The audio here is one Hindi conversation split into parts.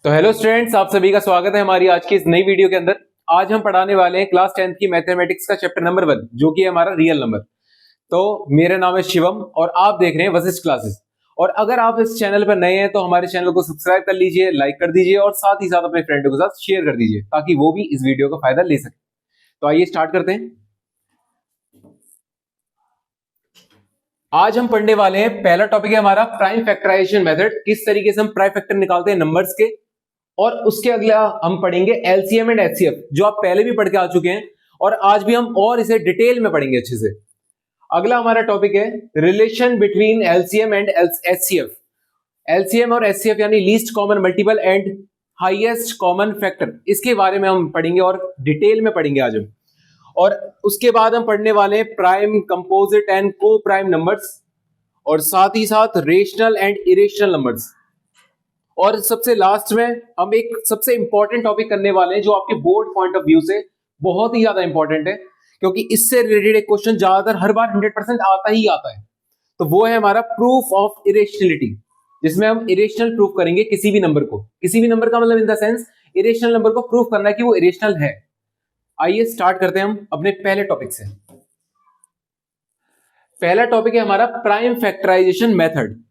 तो हेलो स्टूडेंट्स, आप सभी का स्वागत है हमारी आज की इस नई वीडियो के अंदर। आज हम पढ़ाने वाले हैं क्लास 10th की मैथमेटिक्स का चैप्टर नंबर 1, जो कि है हमारा रियल नंबर। तो मेरा नाम है शिवम और आप देख रहे हैं वशिष्ठ क्लासेस। और अगर आप इस चैनल पर नए हैं तो हमारे चैनल को सब्सक्राइब कर लीजिए, लाइक कर दीजिए और साथ ही साथ अपने फ्रेंडों के साथ शेयर कर दीजिए ताकि वो भी इस वीडियो का फायदा ले सके। तो आइए स्टार्ट करते हैं। आज हम पढ़ने वाले हैं, पहला टॉपिक है हमारा प्राइम फैक्टराइजेशन मेथड। किस तरीके से हम प्राइम फैक्टर निकालते हैं नंबर्स के। और उसके अगला हम पढ़ेंगे एलसीएम एंड एचसीएफ, जो आप पहले भी पढ़ के आ चुके हैं और आज भी हम और इसे डिटेल में पढ़ेंगे अच्छे से। अगला हमारा टॉपिक है relation between LCM and HCF. LCM और एचसीएफ यानी least common multiple and highest common factor, इसके बारे में हम पढ़ेंगे और डिटेल में पढ़ेंगे आज हम। और उसके बाद हम पढ़ने वाले हैं प्राइम, कंपोजिट एंड को प्राइम नंबर्स, और साथ ही साथ रेशनल एंड इरेशनल नंबर्स। और सबसे लास्ट में हम एक सबसे इंपॉर्टेंट टॉपिक करने वाले हैं जो आपके बोर्ड पॉइंट ऑफ व्यू से बहुत ही ज्यादा इंपॉर्टेंट है, क्योंकि इससे रिलेटेड एक क्वेश्चन ज्यादातर हर बार 100% आता ही आता है। तो वो है हमारा प्रूफ ऑफ इरेशनलिटी, जिसमें हम इरेशनल प्रूफ करेंगे किसी भी नंबर को। किसी भी नंबर का मतलब in the sense irrational number को प्रूफ करना है कि वो इरेशनल है। आइए स्टार्ट करते हैं हम अपने पहले टॉपिक से। पहला टॉपिक है हमारा प्राइम फैक्टराइजेशन मेथड।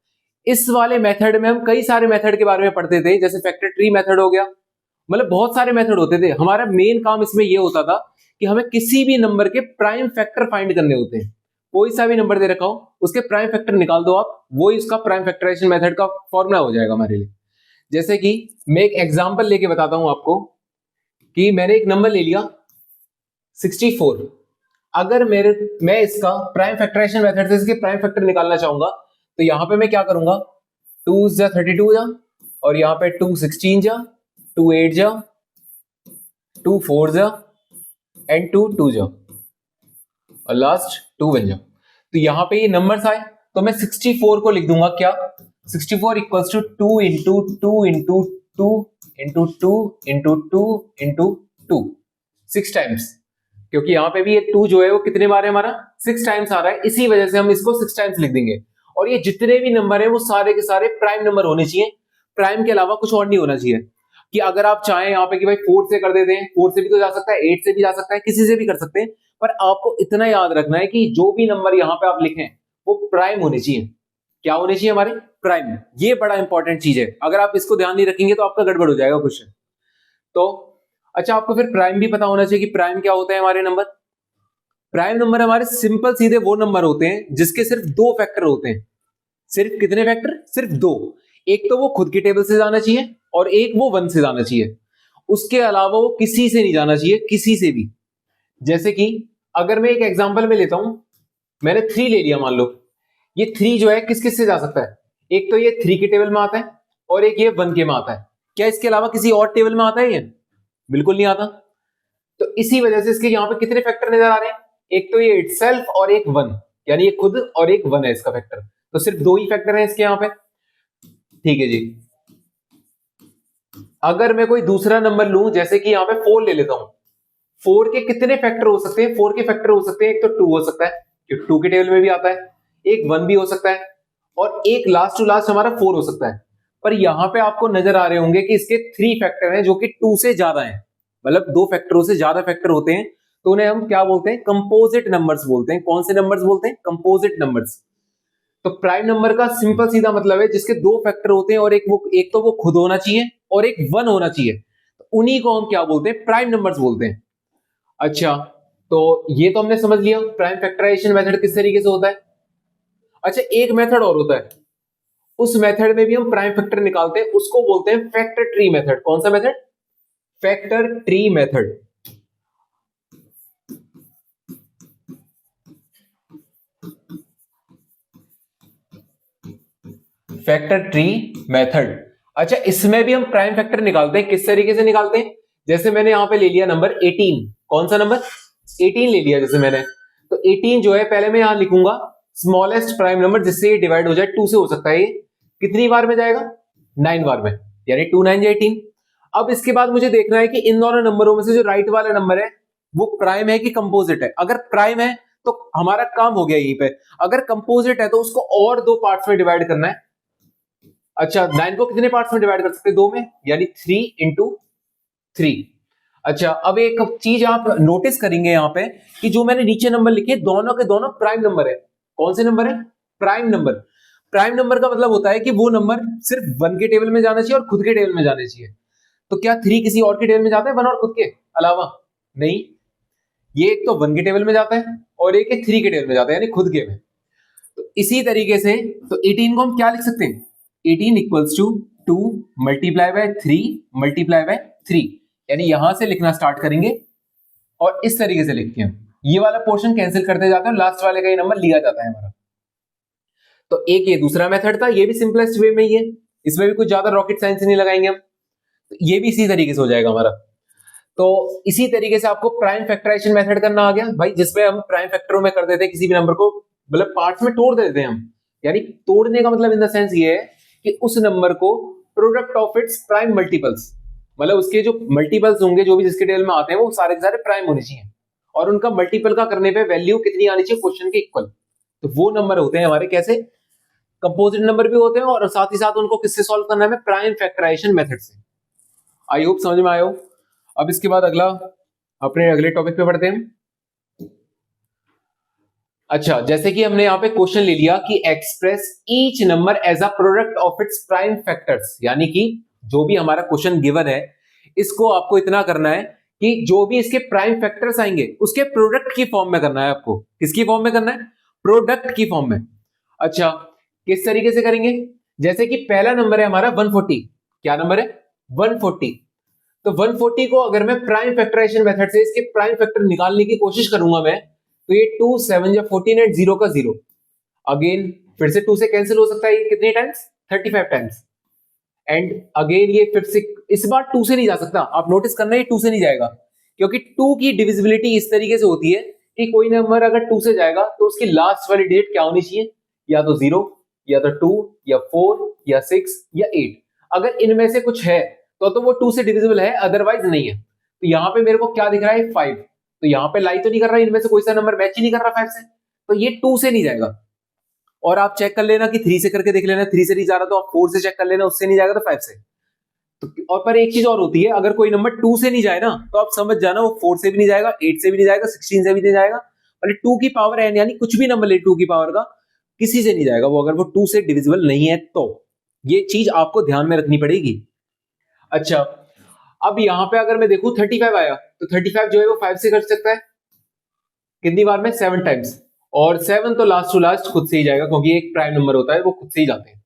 इस वाले मेथड में हम कई सारे मेथड के बारे में पढ़ते थे, जैसे फैक्टर ट्री मेथड हो गया, मतलब बहुत सारे मेथड होते थे। हमारा मेन काम इसमें यह होता था कि हमें किसी भी नंबर के प्राइम फैक्टर फाइंड करने होते हैं। कोई सा भी नंबर दे रखा हो, उसके प्राइम फैक्टर निकाल दो आप, वो इसका प्राइम फैक्टराइजेशन मेथड का फॉर्मूला हो जाएगा हमारे लिए। जैसे कि मैं एक एग्जांपल लेके बताता हूं आपको कि मैंने एक नंबर ले लिया 64। अगर मैं इसका प्राइम फैक्टराइजेशन मेथड से इसके प्राइम फैक्टर निकालना चाहूंगा तो यहां पे मैं क्या करूंगा, 2 जा 32 जा, और यहां पे 2 16 जा, 2 8 जा, 2 4 जा एंड 2 2 जा, और लास्ट 2 1 जा। तो यहां पे ये नंबर्स आए तो मैं 64 को लिख दूंगा क्या, 64 equals to 2 into 2 into 2 into 2 into 2 into 2, 6 times. क्योंकि यहां पे भी ये 2 जो है वो कितने बार है हमारा, 6 टाइम्स आ रहा है, इसी वजह से हम इसको 6 टाइम्स लिख देंगे। और ये जितने भी नंबर है वो सारे के सारे प्राइम नंबर होने चाहिए, प्राइम के अलावा कुछ और नहीं होना चाहिए। कि अगर आप चाहें यहाँ पे कि भाई 4 से कर देते हैं, 4 से भी तो जा सकता है, 8 से भी जा सकता है, किसी से भी कर सकते हैं, पर आपको इतना याद रखना है कि जो भी नंबर यहाँ पे आप लिखें वो प्राइम होने चाहिए। क्या होने चाहिए हमारे, प्राइम। ये बड़ा इंपॉर्टेंट चीज है, अगर आप इसको ध्यान नहीं रखेंगे तो आपका गड़बड़ हो जाएगा क्वेश्चन। तो अच्छा, आपको फिर प्राइम भी पता होना चाहिए कि प्राइम क्या होता है हमारे नंबर। प्राइम नंबर हमारे सिंपल सीधे वो नंबर होते हैं जिसके सिर्फ 2 फैक्टर होते हैं। सिर्फ कितने फैक्टर, सिर्फ 2। एक तो वो खुद की टेबल से जाना चाहिए और एक वो 1 से जाना चाहिए। उसके अलावा वो किसी से नहीं जाना चाहिए, किसी से भी। जैसे कि अगर मैं एक एग्जांपल में लेता हूं, मैंने 3 ले लिया मान लो। ये 3 जो है किस किस से जा सकता है, एक तो ये 3 की टेबल में आता है और एक ये 1 के में आता है। क्या इसके अलावा किसी और टेबल में आता है ये, बिल्कुल नहीं आता। तो इसी वजह से इसके यहां पे कितने फैक्टर नजर आ रहे हैं, एक तो ये इटसेल्फ और एक 1, यानी ये खुद और एक 1 है इसका फैक्टर। तो सिर्फ 2 ही फैक्टर हैं इसके यहां पे। ठीक है जी। अगर मैं कोई दूसरा नंबर लूं, जैसे कि यहां पे 4 ले लेता हूं, 4 के कितने फैक्टर हो सकते हैं, 4 के फैक्टर हो सकते हैं, एक तो 2 हो सकता है क्योंकि 2 के टेबल में भी आता है, एक 1 भी हो सकता है, और एक लास्ट टू लास्ट हमारा 4 हो सकता है। पर यहां पे आपको नजर आ रहे होंगे कि इसके 3 फैक्टर हैं जो कि 2 से ज्यादा हैं, मतलब 2 फैक्टरों से ज्यादा फैक्टर होते हैं, तो उन्हें हम क्या बोलते हैं, कंपोजिट नंबर्स बोलते हैं। कौन से नंबर्स बोलते हैं, कंपोजिट नंबर्स। तो प्राइम नंबर का सिंपल सीधा मतलब है जिसके 2 फैक्टर होते हैं और एक तो वो खुद होना चाहिए और एक 1 होना चाहिए, तो उन्हीं को हम क्या बोलते हैं, प्राइम नंबर्स बोलते हैं। अच्छा, तो ये तो हमने समझ लिया प्राइम फैक्टराइजेशन मेथड किस तरीके से होता है। अच्छा, एक मेथड और होता है, उस मेथड में भी हम प्राइम फैक्टर निकालते हैं, उसको बोलते हैं फैक्टर ट्री मेथड। कौन सा method, factor tree method. Factor tree method. अच्छा, इसमें भी हम प्राइम फैक्टर निकालते हैं, किस तरीके से निकालते हैं, जैसे मैंने यहां पे ले लिया नंबर 18। कौन सा नंबर, 18 ले लिया जैसे मैंने, तो 18 जो है पहले मैं यहां लिखूंगा स्मॉलेस्ट प्राइम नंबर जिससे ये डिवाइड हो जाए, 2 से हो सकता है। ये कितनी बार में जाएगा, 9 बार में, यानी 2 9 18। अब इसके बाद मुझे देखना है कि इन दोनों नंबरों में से जो राइट वाला नंबर है वो प्राइम है कि कंपोजिट है। अगर प्राइम है तो हमारा काम हो गया यहीं पे। अगर कंपोजिट है तो उसको और 2 पार्ट्स में डिवाइड करना है। अच्छा 9 को कितने पार्ट्स में डिवाइड कर सकते हैं? 2 में, यानी 3 इंटू 3। अच्छा अब एक चीज आप नोटिस करेंगे यहाँ पे कि जो मैंने नीचे नंबर लिखे दोनों के दोनों प्राइम नंबर है। कौन से नंबर है? Prime number. प्राइम नंबर का मतलब होता है कि वो नंबर सिर्फ 1 के टेबल में जाना चाहिए और खुद के टेबल में जाने चाहिए। तो क्या 3 किसी और के टेबल में जाता है 1 और खुद के अलावा? नहीं, ये एक तो 1 के टेबल में जाता है और एक 3 के टेबल में जाता है, यानी खुद के में। तो इसी तरीके से तो 18 को हम क्या लिख सकते हैं? 18 equals to 2 multiply by 3 multiply by 3, यानी यहां से लिखना स्टार्ट करेंगे और इस तरीके से लिखते हैं। ये वाला पोर्शन कैंसिल करते जाते हैं, लास्ट वाले का ये नंबर लिया जाता है हमारा। तो एक ये दूसरा मेथड था, ये भी सिंपलेस्ट वे में ही है, इसमें भी कुछ ज्यादा रॉकेट साइंस नहीं लगाएंगे हम। तो ये भी इसी तरीके से हो जाएगा हमारा। तो इसी तरीके से आपको प्राइम फैक्टराइजेशन मेथड करना आ गया भाई, जिसमें हम प्राइम फैक्टरों में कर देते हैं किसी भी नंबर को, मतलब पार्ट्स में तोड़ देते हैं हम। यानी तोड़ने का मतलब इन द सेंस ये है कि उस नंबर को product of its prime multiples, मतलब उसके जो मल्टीपल्स होंगे जो भी जिसके टेबल में आते हैं वो सारे के सारे प्राइम होने चाहिए और उनका मल्टीपल का करने पे वैल्यू कितनी आनी चाहिए? क्वेश्चन के इक्वल। तो वो नंबर होते हैं हमारे कैसे? कंपोजिट नंबर भी होते हैं और साथ ही साथ उनको किससे सॉल्व करना है? प्राइम फैक्टराइजेशन मेथड से। आई होप समझ में आया हो। अब इसके बाद अपने अगले टॉपिक पे बढ़ते हैं। अच्छा, जैसे कि हमने यहाँ पे क्वेश्चन ले लिया कि express each number as a product of its prime factors, यानी कि जो भी हमारा क्वेश्चन गिवन है इसको आपको इतना करना है कि जो भी इसके प्राइम फैक्टर्स आएंगे उसके प्रोडक्ट की फॉर्म में करना है आपको। किसकी फॉर्म में करना है? प्रोडक्ट की फॉर्म में। अच्छा किस तरीके से करेंगे? जैसे कि पहला नंबर है हमारा 140। क्या नंबर है? 140। तो 140 को अगर मैं प्राइम फैक्टराइजेशन मेथड से इसके प्राइम फैक्टर निकालने की कोशिश करूंगा मैं, तो ये 2 7 या 14 एंड 0 का 0, अगेन फिर से 2 से कैंसिल हो सकता है, ये कितने टाइम्स? 35 टाइम्स। एंड अगेन ये फिर से इस बार 2 से नहीं जा सकता, आप नोटिस करना ये 2 से नहीं जाएगा, क्योंकि 2 की डिविजिबिलिटी इस तरीके से होती है कि कोई नंबर अगर 2 से जाएगा तो उसकी लास्ट वाली डिजिट क्या होनी चाहिए? या तो 0 या तो 2 या 4 या 6 या 8। अगर इनमें से कुछ है तो वो 2 से डिविजिबल है, अदरवाइज नहीं है। तो यहां पे मेरे को क्या दिख रहा है? 5। तो यहां पे लाई तो नहीं कर रहा, इनमें से कोई सा नंबर मैच ही नहीं कर रहा 5 से, तो ये 2 से नहीं जाएगा। और आप चेक कर लेना कि 3 से करके देख लेना, 3 से नहीं जा रहा तो आप 4 से चेक कर लेना, उससे नहीं जाएगा तो 5 से। तो और पर एक चीज और होती है, अगर कोई नंबर 2 से नहीं जाए ना तो आप समझ जाना वो 4 से भी नहीं जाएगा, 8 से भी नहीं जाएगा, 16 से भी नहीं जाएगा, मतलब 2 की पावर n यानी कुछ भी नंबर ले 2 की पावर का, किसी से नहीं जाएगा वो, अगर वो 2 से डिविजिबल नहीं है तो। ये चीज आपको ध्यान में रखनी पड़ेगी। अच्छा अब यहां पे अगर मैं देखूं 35 आया, तो 35 जो है वो 5 से कर सकता है कितनी बार में? 7 टाइम्स। और 7 तो लास्ट टू लास्ट खुद से ही जाएगा, क्योंकि एक प्राइम नंबर होता है वो खुद से ही जाते हैं।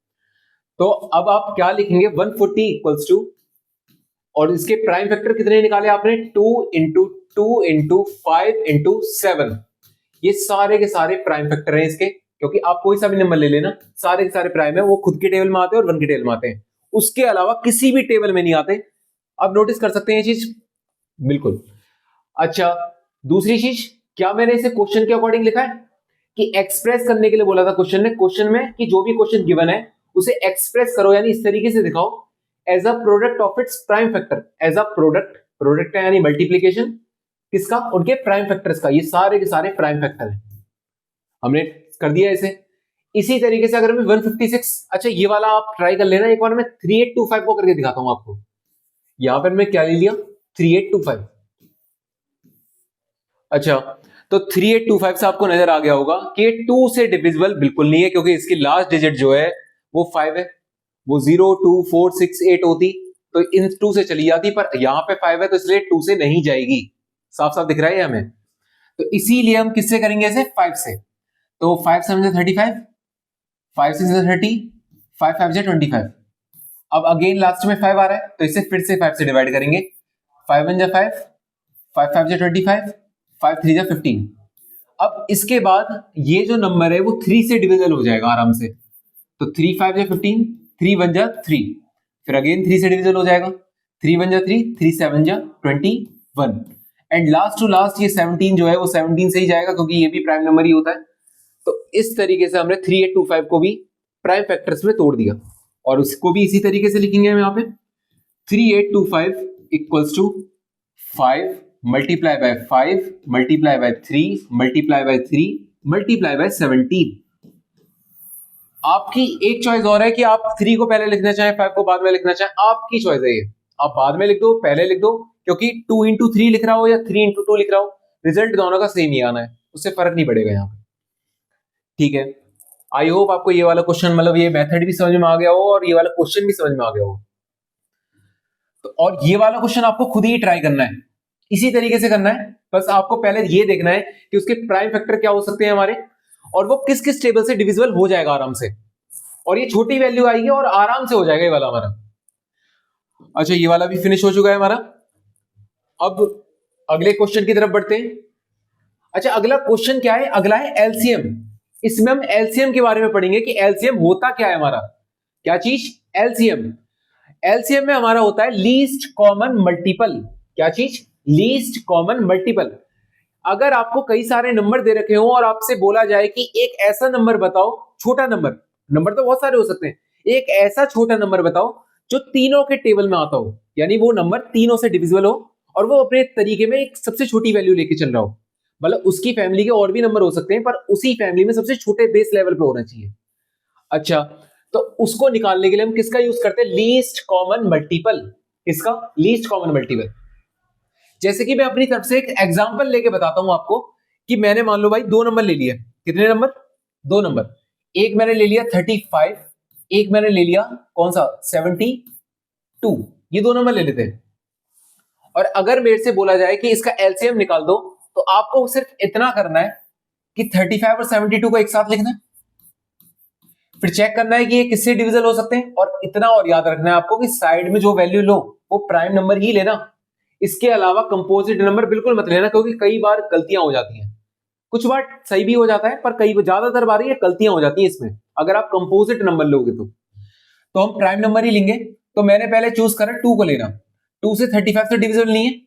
तो अब आप क्या लिखेंगे? 140 इक्वल्स टू, और इसके प्राइम फैक्टर कितने निकाले आपने? 2 इंटू 2 इंटू 5 इंटू 7। ये सारे के सारे प्राइम फैक्टर हैं इसके, क्योंकि आप कोई सा भी नंबर ले लेना, सारे के सारे प्राइम है, वो खुद के टेबल में आते हैं और 1 के टेबल में आते हैं, उसके अलावा किसी भी टेबल में नहीं आते। आप नोटिस कर सकते हैं ये चीज, बिल्कुल। अच्छा दूसरी चीज, क्या मैंने इसे क्वेश्चन के अकॉर्डिंग लिखा है कि एक्सप्रेस करने के लिए बोला था क्वेश्चन में कि जो भी क्वेश्चन गिवन है उसे एक्सप्रेस करो, यानी इस तरीके से दिखाओ as a product of its prime factor. As a product है यानी मल्टीप्लीकेशन किसका? उनके प्राइम फैक्टर्स का। ये सारे के सारे प्राइम फैक्टर हैं, हमने कर दिया इसे। इसी तरीके से अगर मैं 156, अच्छा ये वाला आप ट्राई कर लेना एक बार, मैं 3825 को करके दिखाता हूं आपको। यहां पर मैं क्या ले लिया? 3825। अच्छा तो 3825 से आपको नजर आ गया होगा कि 2 से डिविजिबल बिल्कुल नहीं है, क्योंकि इसकी लास्ट डिजिट जो है वो 5 है। वो 0 2 4 6 8 होती तो इन 2 से चली जाती, पर यहां पे 5 है तो इसलिए 2 से नहीं जाएगी। साफ साफ दिख रहा है हमें। तो इसीलिए हम किससे करेंगे इसे? 5 से। तो 5 से 35, 5 से 30, 5 5 से 25। अब अगेन लास्ट में 5 आ रहा है तो इसे फिर से 5 से डिवाइड करेंगे। 5 1 जा 5, 5 5 जा 25, 5 3 जा 15। अब इसके बाद ये जो नंबर है वो 3 से डिविजिबल हो जाएगा आराम से। तो 3 5 जा 15, 3 1 जा 3, फिर अगेन 3 से डिविजिबल हो जाएगा। 3 1 जा 3, 3 7 जा 21, एंड लास्ट टू लास्ट ये 17 जो है वो 17 से ही जाएगा, क्योंकि ये भी प्राइम नंबर ही होता है। तो इस तरीके से हमने 3825 को भी प्राइम फैक्टर्स में तोड़ दिया, और उसको भी इसी तरीके से लिखेंगे हम यहाँ पे। 3825 equals to 5 multiply by 5 multiply by 3 multiply by 3 multiply by 17। आपकी एक चॉइस और है कि आप 3 को पहले लिखना चाहें, 5 को बाद में लिखना चाहें, आपकी चॉइस है ये। आप बाद में लिख दो, पहले लिख दो, क्योंकि 2 इंटू 3 लिख रहा हो या 3 इंटू 2 लिख रहा हो, रिजल्ट दोनों का सेम ही आना है, उससे फर्क नहीं पड़ेगा यहाँ पे। ठीक है, आई होप आपको ये वाला क्वेश्चन, मतलब ये मेथड भी समझ में आ गया हो और ये वाला क्वेश्चन भी समझ में आ गया हो। तो और ये वाला क्वेश्चन आपको खुद ही ट्राई करना है, इसी तरीके से करना है। बस आपको पहले ये देखना है कि उसके प्राइम फैक्टर क्या हो सकते हैं हमारे, और वो किस किस टेबल से डिविजिबल हो जाएगा आराम से, और ये छोटी वैल्यू आएगी और आराम से हो जाएगा ये वाला हमारा। अच्छा, ये वाला भी फिनिश हो चुका है हमारा। अब अगले क्वेश्चन की तरफ बढ़ते हैं। अच्छा, अगला क्वेश्चन क्या है? अगला है एलसीएम। इसमें हम एलसीएम के बारे में पढ़ेंगे कि एलसीएम होता क्या है हमारा, क्या चीज? एलसीएम। एलसीएम में हमारा होता है लीस्ट कॉमन मल्टीपल। क्या चीज? Least common multiple. अगर आपको कई सारे नंबर दे रखे हो और आपसे बोला जाए कि एक ऐसा नंबर बताओ, छोटा नंबर, नंबर तो बहुत सारे हो सकते हैं, एक ऐसा छोटा नंबर बताओ जो तीनों के टेबल में आता हो, यानी वो नंबर तीनों से डिविजिबल हो और वो अपने तरीके में एक सबसे छोटी वैल्यू लेके चल रहा हो। मतलब उसकी फैमिली के और भी नंबर हो सकते हैं, पर उसी फैमिली में सबसे छोटे बेस लेवल पे होना चाहिए। अच्छा, तो उसको निकालने के लिए हम किसका यूज करते हैं? Least common multiple. किसका? Least common multiple. जैसे कि मैं अपनी तरफ से एक एग्जांपल लेके बताता हूं आपको कि मैंने मान लो भाई 2 नंबर ले लिए। कितने नंबर? 2 नंबर। एक मैंने ले लिया 35, एक मैंने ले लिया कौन सा? 72। ये 2 नंबर ले लेते हैं। और अगर मेरे से बोला जाए कि इसका एलसीएम निकाल दो, तो आपको सिर्फ इतना करना है कि 35 और 72 को एक साथ लिखना है, फिर चेक करना है कि ये किससे डिविजल हो सकते हैं, और इतना और याद रखना है आपको कि साइड में जो वैल्यू लो वो प्राइम नंबर ही लेना। इसके अलावा कंपोजिट नंबर बिल्कुल मत लेना, क्योंकि कई बार गलतियां हो जाती हैं। कुछ बार सही भी हो जाता है, पर कई ज्यादातर बार ये गलतियां हो जाती हैं इसमें, अगर आप कंपोजिट नंबर लोगे तो हम प्राइम नंबर ही लेंगे। तो मैंने पहले चूज करा 2 को लेना। 2 से 35 तो डिविजिबल नहीं है,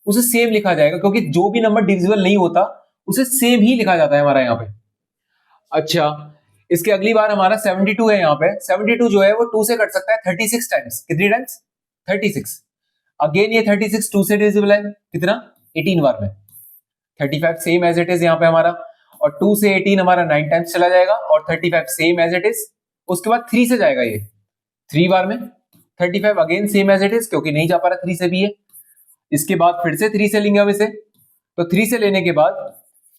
उसे सेम लिखा जाएगा, क्योंकि जो भी नंबर डिविजिबल नहीं होता उसे सेम ही लिखा जाता है हमारा यहाँ पे। अच्छा, इसके अगली बार हमारा 72 है। यहाँ पे 72 जो है वो 2 से कट सकता है 36 टाइम्स। कितनी टाइम्स? 36। अगेन ये 36 2 से डिविजिबल है, कितना? 18 बार में। 35 सेम एज इट इज यहाँ पे हमारा, और 2 से 18 हमारा 9 टाइम्स चला जाएगा, और 35 सेम एज इट इज। उसके बाद 3 से जाएगा ये 3 बार में। 35 again same as it is, क्योंकि नहीं जा पा रहा 3 से भी है। इसके बाद फिर से 3 से लेंगे हम इसे, तो 3 से लेने के बाद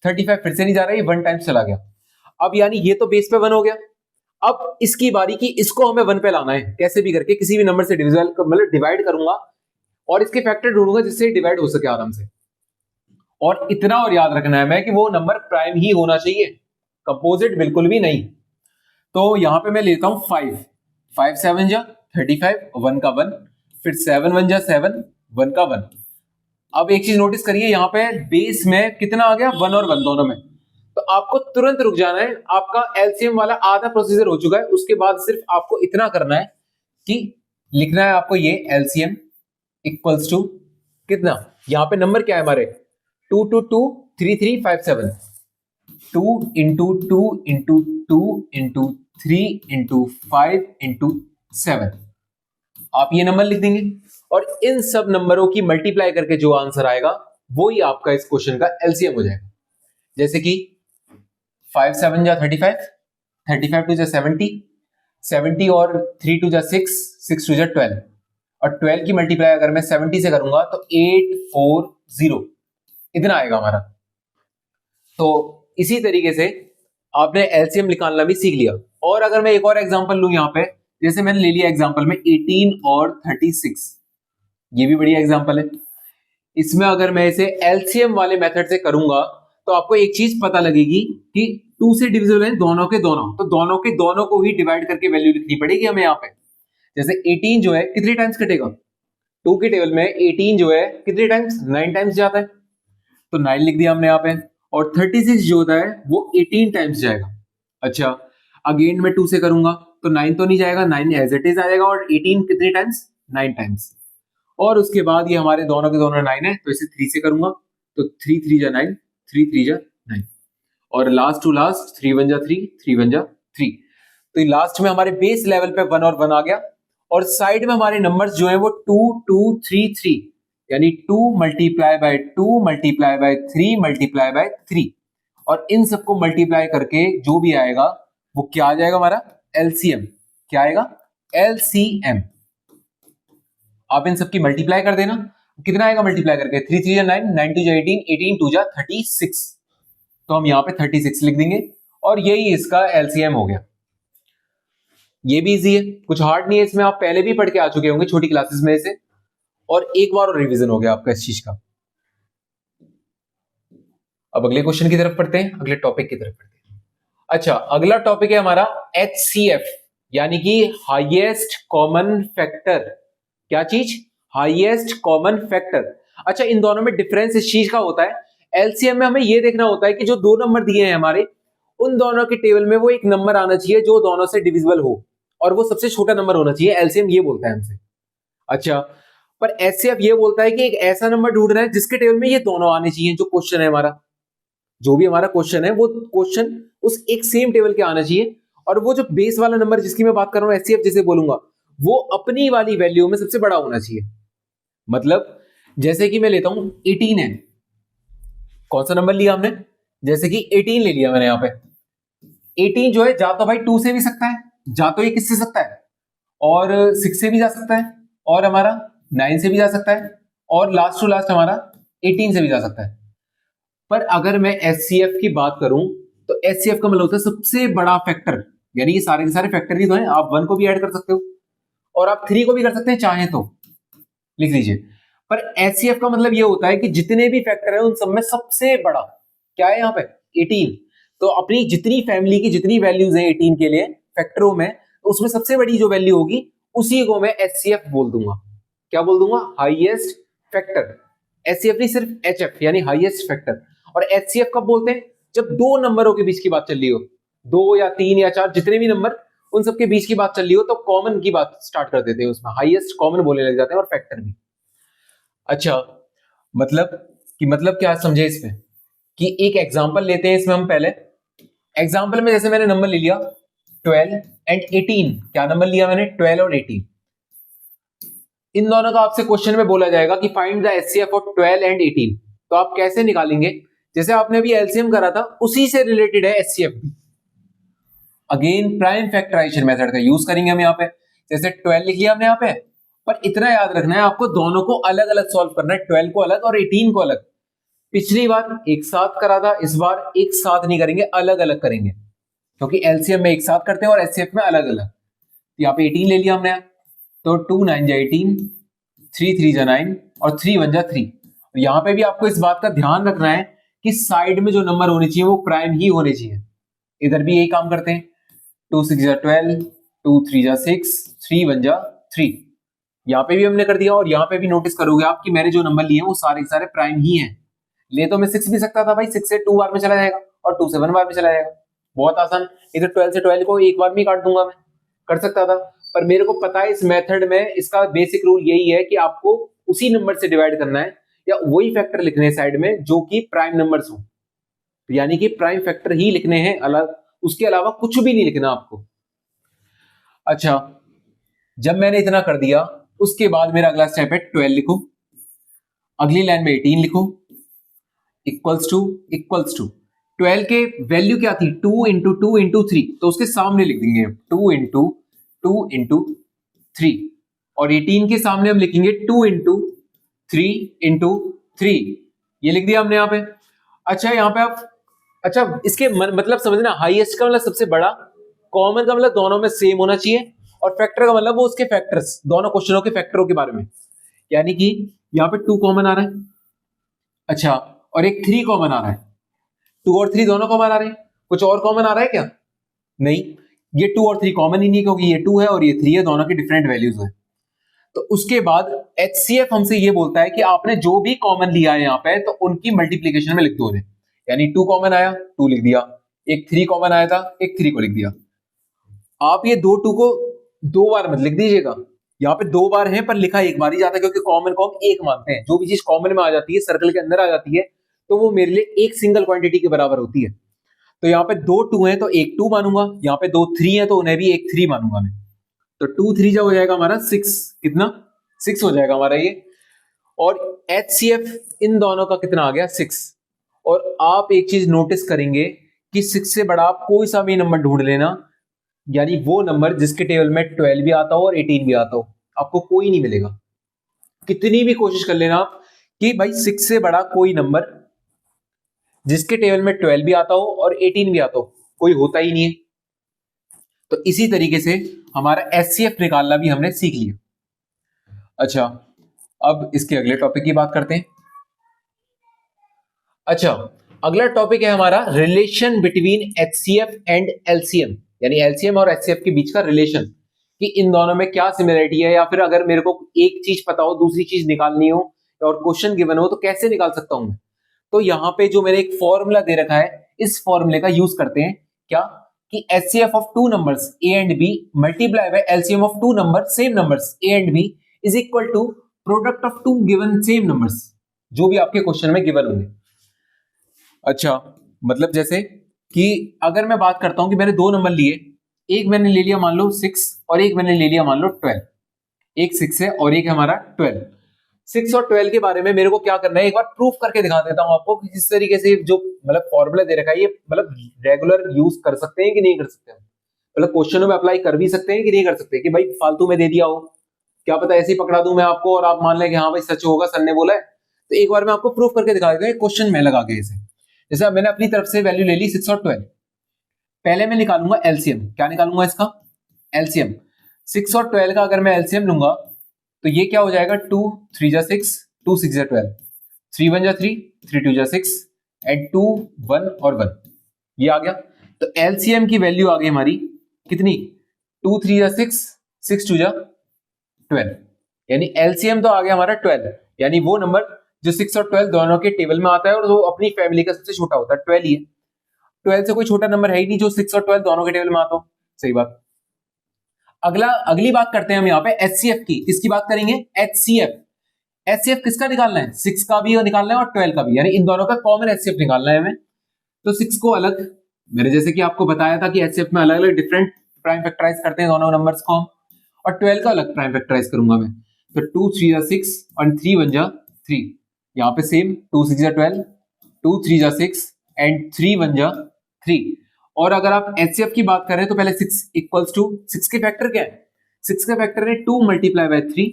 35 फिर से नहीं जा रहा, ये 1 टाइम चला गया। अब यानी ये तो बेस पे 1 हो गया। अब इसकी बारी की इसको हमें 1 पे लाना है, कैसे भी करके किसी भी नंबर से डिविजल मतलब डिवाइड करूंगा और इसके फैक्टर ढूंढूंगा जिससे डिवाइड हो सके आराम से। और इतना और याद रखना है मैं कि वो नंबर प्राइम ही होना चाहिए, कंपोजिट बिल्कुल भी नहीं। तो यहां पे मैं लेता हूं 5। 5 7 जा 35, 1 का 1, फिर 7 1 जा 7, 1 का 1। अब एक चीज नोटिस करिए, यहाँ पे बेस में कितना आ गया? 1 और 1 दोनों में। तो आपको तुरंत रुक जाना है, आपका एलसीएम वाला आधा प्रोसीजर हो चुका है। उसके बाद सिर्फ आपको इतना करना है कि लिखना है आपको ये एलसीएम इक्वल्स टू कितना? यहाँ पे नंबर क्या है हमारे? 2 2 2 3 3 5 7। 2 into 2 into 2 into 3 into 5 into 7। आप ये नंबर लिख देंगे और इन सब नंबरों की मल्टीप्लाई करके जो आंसर आएगा वो ही आपका इस क्वेश्चन का एलसीएम हो जाएगा। जैसे कि 5 7 जा 35, 35 2 जा 70, 70 और 3 2 जा 6, 6 2 जा 12, और 12 की मल्टीप्लाई अगर मैं 70 से करूंगा तो 840 इतना आएगा हमारा। तो इसी तरीके से आपने एलसीएम निकालना भी सीख लिया। और अगर मैं एक और एग्जांपल लूं यहाँ पे, जैसे मैंने ले लिया एग्जांपल में 18 और 36, ये भी बढ़िया एग्जांपल है। इसमें अगर मैं इसे एलसीएम वाले मेथड से करूंगा तो आपको एक चीज पता लगेगी कि 2 से डिविजिबल है दोनों के दोनों, तो दोनों के दोनों को ही डिवाइड करके वैल्यू लिखनी पड़ेगी हमें यहाँ पे। जैसे 18 जो है कितने टाइम्स कटेगा? 2 के टेबल में 18 जो है कितने टाइम्स? 9 टाइम्स जाता है, तो 9 लिख दिया हमने यहाँ पे। और 36 जो होता है वो 18 टाइम्स जाएगा। अच्छा, अगेन मैं 2 से करूंगा तो 9 तो नहीं जाएगा, 9 एज इट इज आ जाएगा, और 18 कितने टाइम्स? 9 टाइम्स। और उसके बाद ये हमारे दोनों के दोनों 9 है, तो इसे 3 से करूंगा तो 3 3 जा 9, 3 3 जा 9, और लास्ट टू लास्ट 3 1 जा 3, 3 1 जा 3। तो लास्ट में हमारे बेस लेवल पे 1 और 1 आ गया, और साइड में हमारे नंबर्स जो है वो 2 2 3 3, यानी 2 multiply by 2 multiply by 3 multiply by 3, और इन सबको मल्टीप्लाई करके जो भी आएगा वो क्या आ जाएगा हमारा? एलसीएम क्या आएगा, एलसीएम आप इन सबकी मल्टीप्लाई कर देना, कितना आएगा मल्टीप्लाई करके, 3 3 9, 9 2 18, 18 2 36, तो हम यहाँ पे 36 लिख देंगे और यही इसका एलसीएम हो गया। ये भी इजी है, कुछ हार्ड नहीं है इसमें, आप पहले भी पढ़ के आ चुके होंगे छोटी क्लासेस में से, और एक बार और रिवीजन हो गया आपका इस चीज का। अब अगले क्वेश्चन की तरफ पढ़ते हैं, अगले टॉपिक की तरफ पढ़ते हैं। अच्छा, अगला टॉपिक है हमारा HCF, यानी कि हाईएस्ट कॉमन फैक्टर। क्या चीज, हाईएस्ट कॉमन फैक्टर। अच्छा, इन दोनों में डिफरेंस इस चीज का होता है, एलसीएम में हमें यह देखना होता है कि जो दो नंबर दिए हैं हमारे, उन दोनों के टेबल में वो एक नंबर आना चाहिए जो दोनों से डिविजिबल हो, और वो सबसे छोटा नंबर होना चाहिए, एलसीएम ये बोलता है हमसे। अच्छा, पर एचसीएफ ये बोलता है कि एक ऐसा नंबर ढूंढना है जिसके टेबल में ये दोनों आने चाहिए। जो क्वेश्चन है हमारा, जो भी हमारा क्वेश्चन है, वो क्वेश्चन उस एक सेम टेबल के आना चाहिए, और वो जो बेस वाला नंबर जिसकी मैं बात कर रहा हूं एचसीएफ जिसे बोलूंगा, वो अपनी वाली वैल्यू में सबसे बड़ा होना चाहिए। मतलब जैसे कि मैं लेता हूं 18 है, कौन सा नंबर लिया हमने, जैसे कि 18 ले लिया मैंने यहां पे। 18 जो है जा तो भाई 2 से भी सकता है, जा तो ये किससे सकता है, और 6 से भी जा सकता है, और हमारा 9 से भी जा सकता है, और लास्ट टू लास्ट हमारा 18 से भी जा सकता है। पर अगर मैं एचसीएफ की बात करूं तो एचसीएफ का मतलब होता है सबसे बड़ा फैक्टर, यानी ये सारे के सारे फैक्टर ही तो हैं, आप 1 को भी ऐड कर सकते हो और आप 3 को भी कर सकते हैं चाहें तो, लिख लीजिए। पर एचसीएफ का मतलब ये होता है कि जितने भी फैक्टर है उन सब में सबसे बड़ा क्या है यहाँ पे, 18। तो अपनी जितनी फैमिली की जितनी वैल्यूज हैं 18 के लिए फैक्टरों में, तो उसमें सबसे बड़ी जो वैल्यू होगी उसी को मैं एचसीएफ बोल दूंगा। क्या बोल दूंगा, हाईएस्ट फैक्टर। एचसीएफ नहीं, सिर्फ एचएफ यानी हाईएस्ट फैक्टर। और एचसीएफ कब बोलते हैं, जब दो नंबरों के बीच की बात चल रही हो, 2 या 3 या 4 जितने भी नंबर, उन सबके बीच की बात चल रही हो, तो कॉमन की बात स्टार्ट कर देते हैं, उसमें हाईएस्ट कॉमन बोलने लग जाते हैं, और फैक्टर भी। अच्छा, मतलब क्या समझे इसमें, कि एक एग्जांपल लेते हैं इसमें हम। पहले एग्जांपल में जैसे मैंने नंबर ले लिया 12 एंड 18, क्या नंबर लिया मैंने, 12 और 18। इन दोनों का आपसे क्वेश्चन में बोला जाएगा कि find the HCF of 12 and 18, तो आप कैसे निकालेंगे, जैसे आपने अभी एलसीएम करा था उसी से रिलेटेड है एचसीएफ भी। अगेन प्राइम फैक्टराइजेशन मेथड का यूज करेंगे हम यहाँ पे। जैसे 12 लिख लिया हमने यहाँ पे, पर इतना याद रखना है आपको, दोनों को अलग अलग सॉल्व करना है, 12 को अलग और 18 को अलग। पिछली बार एक साथ करा था, इस बार एक साथ नहीं करेंगे, अलग अलग करेंगे, क्योंकि एलसीएम में एक साथ करते हैं और एचसीएफ में अलग अलग। यहाँ पे 18 ले लिया हमने, तो 2 9 जा 18, 3 3 जा 9 और 3 1 जा 3। यहाँ पे भी आपको इस बात का ध्यान रखना है कि साइड में जो नंबर होने चाहिए वो प्राइम ही होने चाहिए। इधर भी यही काम करते हैं, 2 6 जा 12, 2 3 जा 6, 3 1 जा 3। यहाँ पे भी हमने कर दिया, और यहाँ पे भी नोटिस करोगे आप कि मैंने जो नंबर लिए वो सारे के सारे प्राइम ही हैं। ले तो मैं 6 भी सकता था भाई, 6 से 2 बार में चला जाएगा और 2 से 1 बार में चला जाएगा, बहुत आसान। इधर 12 से 12 को एक बार में ही काट दूंगा, मैं कर सकता था। पर मेरे को पता है इस मेथड में इसका बेसिक रूल यही है कि आपको उसी नंबर से डिवाइड करना है, या वही फैक्टर लिखने हैं साइड में जो कि प्राइम नंबर्स हो, यानी कि प्राइम फैक्टर ही लिखने हैं अलग, उसके अलावा कुछ भी नहीं लिखना आपको। अच्छा, जब मैंने इतना कर दिया, उसके बाद मेरा अगला स्टेप है 12 लिखो, अगली लाइन में 18 लिखो, इक्वल्स टू 12 के वैल्यू क्या थी, 2 इंटू 2 इंटू 3, तो उसके सामने लिख देंगे 2 इंटू 2 इंटू 3, और 18 के सामने हम लिखेंगे 2 इंटू 3 इंटू 3, ये लिख दिया हमने यहाँ पे। अच्छा, यहाँ पे आप, अच्छा इसके मतलब समझना, हाईएस्ट का मतलब सबसे बड़ा, कॉमन का मतलब दोनों में सेम होना चाहिए, और फैक्टर का मतलब वो उसके फैक्टर्स, दोनों क्वेश्चनों के फैक्टरों के बारे में, यानी कि यहाँ पे 2 कॉमन आ रहा है, अच्छा, और एक 3 कॉमन आ रहा है, 2 और 3 दोनों कॉमन आ रहे हैं, कुछ और कॉमन आ रहा है क्या, नहीं, ये 2 और 3 कॉमन ही नहीं, क्योंकि ये 2 है और ये 3 है, दोनों की डिफरेंट वैल्यूज है। तो उसके बाद एचसीएफ हमसे ये बोलता है कि आपने जो भी कॉमन लिया है यहाँ पे, तो उनकी मल्टीप्लीकेशन में लिख दो, यानी 2 कॉमन आया 2 लिख दिया, एक 3 कॉमन आया था, एक 3 को लिख दिया। आप ये 2 2 को 2 बार मत लिख दीजिएगा, यहाँ पे 2 बार है पर लिखा एक बार ही जाता है, क्योंकि कॉमन को हम एक मानते हैं, जो भी चीज कॉमन में आ जाती है, सर्कल के अंदर आ जाती है, तो वो मेरे लिए एक सिंगल क्वांटिटी के बराबर होती है। तो यहाँ पे 2 2 है तो एक 2 मानूंगा, यहाँ पे 2 3 है तो उन्हें भी एक 3 मानूंगा मैं, तो 2 3 जो हो जाएगा हमारा 6, कितना 6 हो जाएगा हमारा ये, और HCF इन दोनों का कितना आ गया 6। और आप एक चीज नोटिस करेंगे कि 6 से बड़ा आप कोई सा भी नंबर ढूंढ लेना, यानी वो नंबर जिसके टेबल में 12 भी आता हो और 18 भी आता हो, आपको कोई नहीं मिलेगा। कितनी भी कोशिश कर लेना आप कि भाई 6 से बड़ा कोई नंबर जिसके टेबल में 12 भी आता हो और 18 भी आता हो, कोई होता ही नहीं है। तो इसी तरीके से हमारा एचसीएफ निकालना भी हमने सीख लिया। अच्छा, अब इसके अगले टॉपिक की बात करते हैं। अच्छा, अगला टॉपिक है हमारा relation between HCF and LCM, यानी एलसीएम और एचसीएफ के बीच का रिलेशन, कि इन दोनों में क्या सिमिलरिटी है, या फिर अगर मेरे को एक चीज पता हो दूसरी चीज निकालनी हो और क्वेश्चन गिवन हो तो कैसे निकाल सकता हूं मैं। तो यहां पे जो मैंने एक फॉर्मूला दे रखा है, इस फॉर्मूले का यूज करते हैं। क्या कि HCF of two numbers A and B multiply by LCM of two numbers same numbers A and B is equal to product of two given same numbers, जो भी आपके क्वेश्चन में गिवन होंगे। अच्छा, मतलब जैसे कि अगर मैं बात करता हूं कि मैंने दो नंबर लिए, एक मैंने ले लिया मान लो 6 और एक मैंने ले लिया मान लो 12, एक 6 है और एक है हमारा 12। 6 और 12 के बारे में मेरे को क्या करना है, एक बार प्रूफ करके दिखा देता हूं आपको कि किस तरीके से जो मतलब फॉर्मूला दे रखा है ये मतलब रेगुलर यूज कर सकते हैं कि नहीं कर सकते, मतलब क्वेश्चनों में अप्लाई कर भी सकते हैं कि नहीं कर सकते, कि भाई फालतू में दे दिया हो, क्या पता ऐसे ही पकड़ा दूं मैं आपको और आप मान लें कि हाँ भाई सच होगा, सर ने बोला है। तो एक बार मैं आपको प्रूफ करके दिखा देता हूं क्वेश्चन में लगा के इसे। जैसे अब मैंने अपनी तरफ से वैल्यू ले ली 6 और 12, पहले मैं निकालूंगा एलसीएम। क्या निकालूंगा इसका? एलसीएम। 6 और 12 का अगर मैं एलसीएम लूंगा तो ये क्या हो जाएगा, 2 3 जा 6, 2 6 जा 12, 3 1 जा 3, 3 2 जा 6 एंड 2 1 और 1, ये आ गया। तो एलसीएम की वैल्यू आ गई हमारी कितनी, 2 3 जा 6, 6 2 जा 12, यानी एलसीएम तो आ गया हमारा 12, यानी वो नंबर जो 6 और 12 दोनों के टेबल में आता है और वो अपनी फैमिली का सबसे छोटा होता है, 12 ही है। 12 से कोई छोटा नंबर है ही नहीं जो 6 और 12 दोनों के टेबल में आता हो। सही बात। अगली बात करते हैं हम यहाँ पे एचसीएफ की। किसकी बात करेंगे? एचसीएफ। एचसीएफ किसका निकालना है? 6 का भी निकालना है और 12 का भी, यानी इन दोनों का कॉमन एचसीएफ निकालना है हमें। तो 6 को अलग, मैंने जैसे कि आपको बताया था कि एचसीएफ में अलग अलग डिफरेंट प्राइम फैक्टराइज करते हैं दोनों नंबर्स को हम, और 12 का अलग प्राइम फैक्टराइज करूंगा मैं। तो 2 3 जा 6 और 3 1 जा 3, यहाँ पे सेम 2 6 जा 12, 2 3 जा 6 एंड 3 1 जा 3। और अगर आप एचसीएफ की बात करें तो पहले 6 इक्वल्स टू 6 के फैक्टर क्या है? 6 के फैक्टर है 2 मल्टीप्लाई बाय 3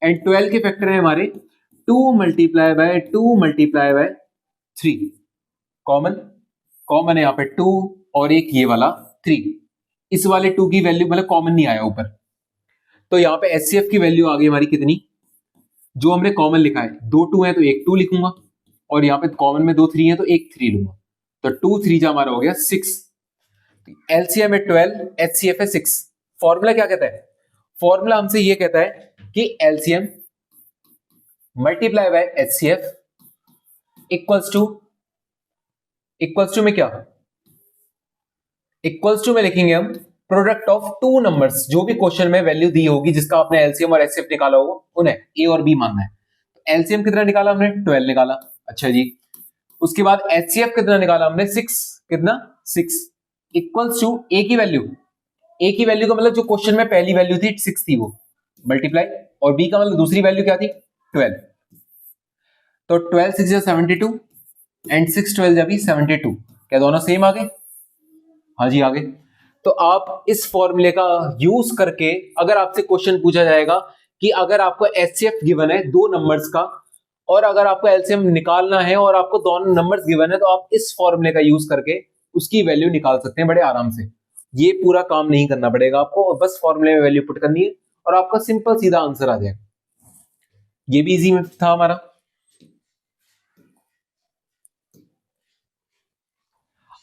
एंड 12 के फैक्टर है हमारे 2 multiply by 2 multiply by 3। Common है यहाँ पे 2 और एक ये वाला 3, इस वाले 2 की वैल्यू मतलब कॉमन नहीं आया ऊपर। तो यहाँ पे एचसीएफ की वैल्यू आ गई हमारी कितनी, जो हमने कॉमन लिखा है, दो 2 है तो एक 2 लिखूंगा, और यहाँ पे कॉमन में दो 3 है तो एक 3 लूंगा। तो 2 3 जा हमारा हो गया 6। एलसीएम है 12, एचसीएफ है 6। फॉर्मूला क्या कहता है? फॉर्मूला हमसे ये कहता है कि LCM multiply by HCF equals to में क्या, इक्वल्स टू में लिखेंगे हम प्रोडक्ट ऑफ टू नंबर्स, जो भी क्वेश्चन में वैल्यू दी होगी जिसका आपने एलसीएम और एचसीएफ निकाला होगा उन्हें ए और बी मानना है। तो एलसीएम कितना निकाला हमने? 12 निकाला। अच्छा जी, उसके बाद एचसीएफ कितना निकाला हमने? 6। कितना? 6 इक्वल्स टू ए की वैल्यू, ए की वैल्यू का मतलब जो क्वेश्चन में पहली वैल्यू थी 6 थी वो मल्टीप्लाई, और बी का मतलब दूसरी वैल्यू क्या थी? 12। तो 12 6 जा 72 एंड 6 12 जा भी 72, क्या दोनों सेम आ गए? हाँ जी आ गए। तो आप इस फॉर्मूले का यूज करके अगर आपसे क्वेश्चन पूछा जाएगा कि अगर आपको एचसीएफ गिवन है दो नंबर्स का और अगर आपको एलसीएम निकालना है और आपको दोनों नंबर्स गिवन है, तो आप इस फॉर्मूले का यूज करके उसकी वैल्यू निकाल सकते हैं बड़े आराम से। ये पूरा काम नहीं करना पड़ेगा आपको, बस फॉर्मूले में वैल्यू पुट करनी है और आपका सिंपल सीधा आंसर आ जाएगा। ये भी इजी था हमारा।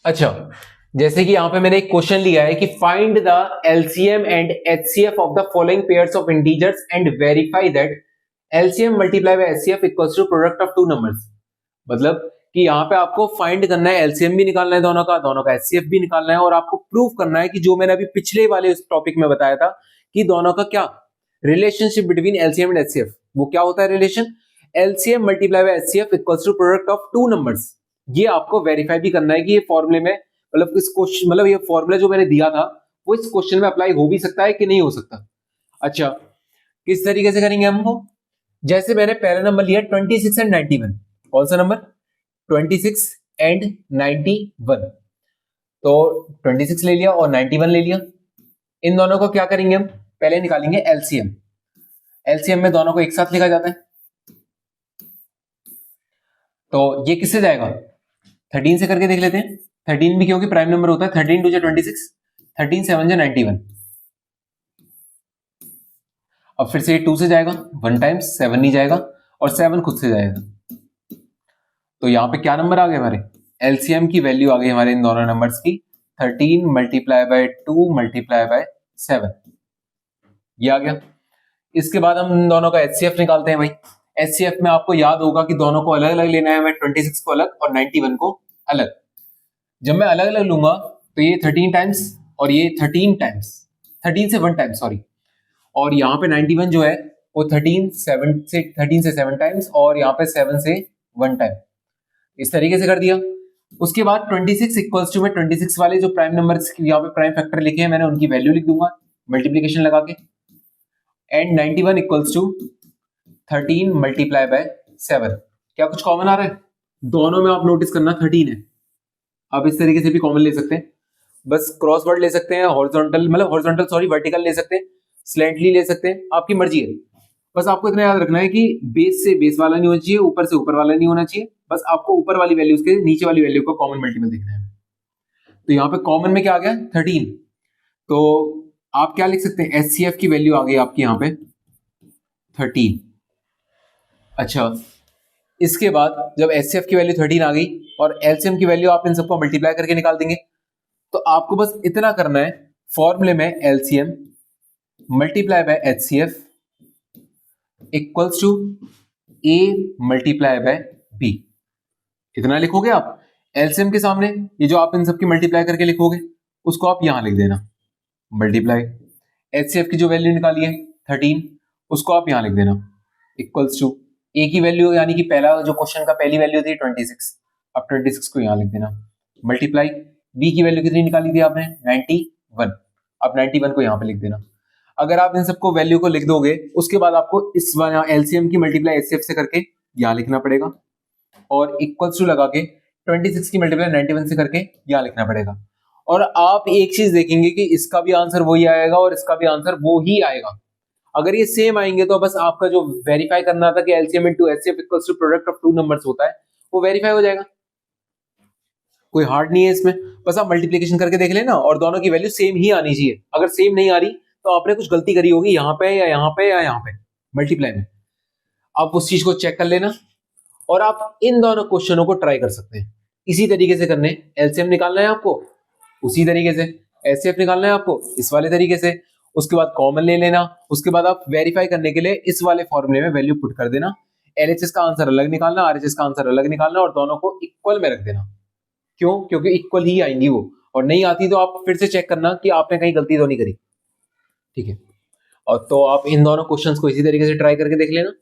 अच्छा, जैसे कि यहां पे मैंने एक क्वेश्चन लिया है कि find the LCM and HCF of the following pairs of integers and verify that LCM multiply by HCF equals to product of two numbers. मतलब कि यहां पे आपको फाइंड करना है, एलसीएम भी निकालना है दोनों का एचसीएफ भी निकालना है, और आपको प्रूव करना है कि जो मैंने अभी पिछले वाले उस टॉपिक में बताया था कि दोनों का क्या relationship between LCM and HCF, वो क्या होता है relation, LCM multiply by HCF equals to product of two numbers. ये आपको वेरीफाई भी करना है कि ये फॉर्मूले में मतलब इस क्वेश्चन मतलब ये फॉर्मूला जो मैंने दिया था वो इस क्वेश्चन में अप्लाई हो भी सकता है कि नहीं हो सकता। अच्छा, किस तरीके से करेंगे हमको? जैसे मैंने पहला नंबर लिया 26 एंड 91। कौन सा नंबर? 26 एंड 91। तो 26 ले लिया और 91 ले लिया। इन दोनों को क्या करेंगे हम, पहले निकालेंगे एलसीएम। एलसीएम में दोनों को एक साथ लिखा जाता है, तो ये किससे जाएगा, 13 से करके देख लेते हैं। 13 भी क्योंकि प्राइम नंबर होता है, 13 टू 26, 13 7 91। अब फिर से 2 से जाएगा, 1 टाइम्स 7 नहीं जाएगा, और 7 खुद से जाएगा। तो यहां पे क्या नंबर आ गए हमारे, एलसीएम की वैल्यू आ गई हमारे इन दोनों नंबर्स की 13 मल्टीप्लाई बाय 2 मल्टीप्लाई बाय 7, ये आ गया। इसके बाद हम इन दोनों का एचसीएफ निकालते हैं भाई। एचसीएफ में आपको याद होगा कि दोनों को अलग अलग लेना है, हमें 26 को अलग और 91 को अलग। जब मैं अलग अलग लूंगा तो ये 13 टाइम्स और ये 13 टाइम्स, 13 से 1 टाइम सॉरी, और यहाँ पे 91 जो है वो 13 से 7 टाइम्स और यहाँ पे 7 से 1 टाइम, इस तरीके से कर दिया। उसके बाद 26 इक्वल्स टू में 26 वाले जो प्राइम नंबर्स यहाँ पे प्राइम फैक्टर लिखे हैं मैंने उनकी वैल्यू लिख दूंगा मल्टीप्लीकेशन लगा के, and 91 equals to 13 multiply by 7। क्या कुछ कॉमन आ रहा है, दोनों में आप नोटिस करना 13 है। आप इस तरीके से भी कॉमन ले सकते हैं, बस क्रॉस वर्ड ले सकते हैं, हॉरिजॉन्टल मतलब हॉरिजॉन्टल सॉरी वर्टिकल ले सकते हैं, स्लैंटली ले सकते हैं, आपकी मर्जी है। बस आपको इतना याद रखना है कि बेस से बेस वाला नहीं होना चाहिए, ऊपर से ऊपर वाला नहीं होना चाहिए, बस आपको ऊपर वाली वैल्यूज के नीचे वाली वैल्यू को कॉमन मल्टीपल देखना है। तो यहाँ पे कॉमन में क्या आ गया 13, तो आप क्या लिख सकते हैं, एचसीएफ की वैल्यू आ गई आपकी यहाँ पे 13। अच्छा, इसके बाद जब एचसीएफ की वैल्यू 13 आ गई और एलसीएम की वैल्यू आप इन सबको मल्टीप्लाई करके निकाल देंगे, तो आपको बस इतना करना है, फॉर्मूले में LCM multiply by HCF equals to A multiply by B. इतना लिखोगे आप एलसीएम के सामने, ये जो आप इन सबकी मल्टीप्लाई करके लिखोगे उसको आप यहां लिख देना मल्टीप्लाई, एचसीएफ की जो वैल्यू निकाली है 13 उसको आप यहां लिख देना इक्वल्स टू ए की वैल्यू यानी कि पहला जो क्वेश्चन का पहली वैल्यू थी 26, अब 26 को यहां लिख देना मल्टीप्लाई, बी की वैल्यू कितनी निकाली थी आपने 91, अब 91 को यहां पे लिख देना। अगर आप इन सबको वैल्यू को लिख दोगे उसके बाद आपको इस एलसीएम की मल्टीप्लाई एचसीएफ से करके यहां लिखना पड़ेगा, और इक्वल्स टू लगा के 26 की मल्टीप्लाई 91 से करके यहां लिखना पड़ेगा। और आप एक चीज देखेंगे कि इसका भी आंसर वही आएगा और इसका भी आंसर वो ही आएगा। अगर ये सेम आएंगे तो बस आपका जो वेरीफाई करना था कि LCM into HCF equals to product of two numbers होता है वो वेरीफाई हो जाएगा, कोई हार्ड नहीं है इसमें। बस आप मल्टीप्लिकेशन करके देख लेना और दोनों की वैल्यू सेम ही आनी चाहिए। अगर सेम नहीं आ रही तो आपने कुछ गलती करी होगी यहाँ पे या यहाँ पे या यहाँ पे मल्टीप्लाई में, आप उस चीज को चेक कर लेना और आप इन दोनों क्वेश्चनों को ट्राई कर सकते हैं। इसी तरीके से करने, एलसीएम निकालना है आपको उसी तरीके से, एचसीएफ निकालना है आपको इस वाले तरीके से, उसके बाद कॉमन ले लेना, उसके बाद आप वेरीफाई करने के लिए इस वाले फॉर्मूले में वैल्यू पुट कर देना, एलएचएस का आंसर अलग निकालना, आरएचएस का आंसर अलग निकालना और दोनों को इक्वल में रख देना। क्यों, क्योंकि इक्वल ही आएंगी वो, और नहीं आती तो आप फिर से चेक करना कि आपने कहीं गलती तो नहीं करी, ठीक है। और तो आप इन दोनों क्वेश्चंस को इसी तरीके से ट्राई करके देख लेना।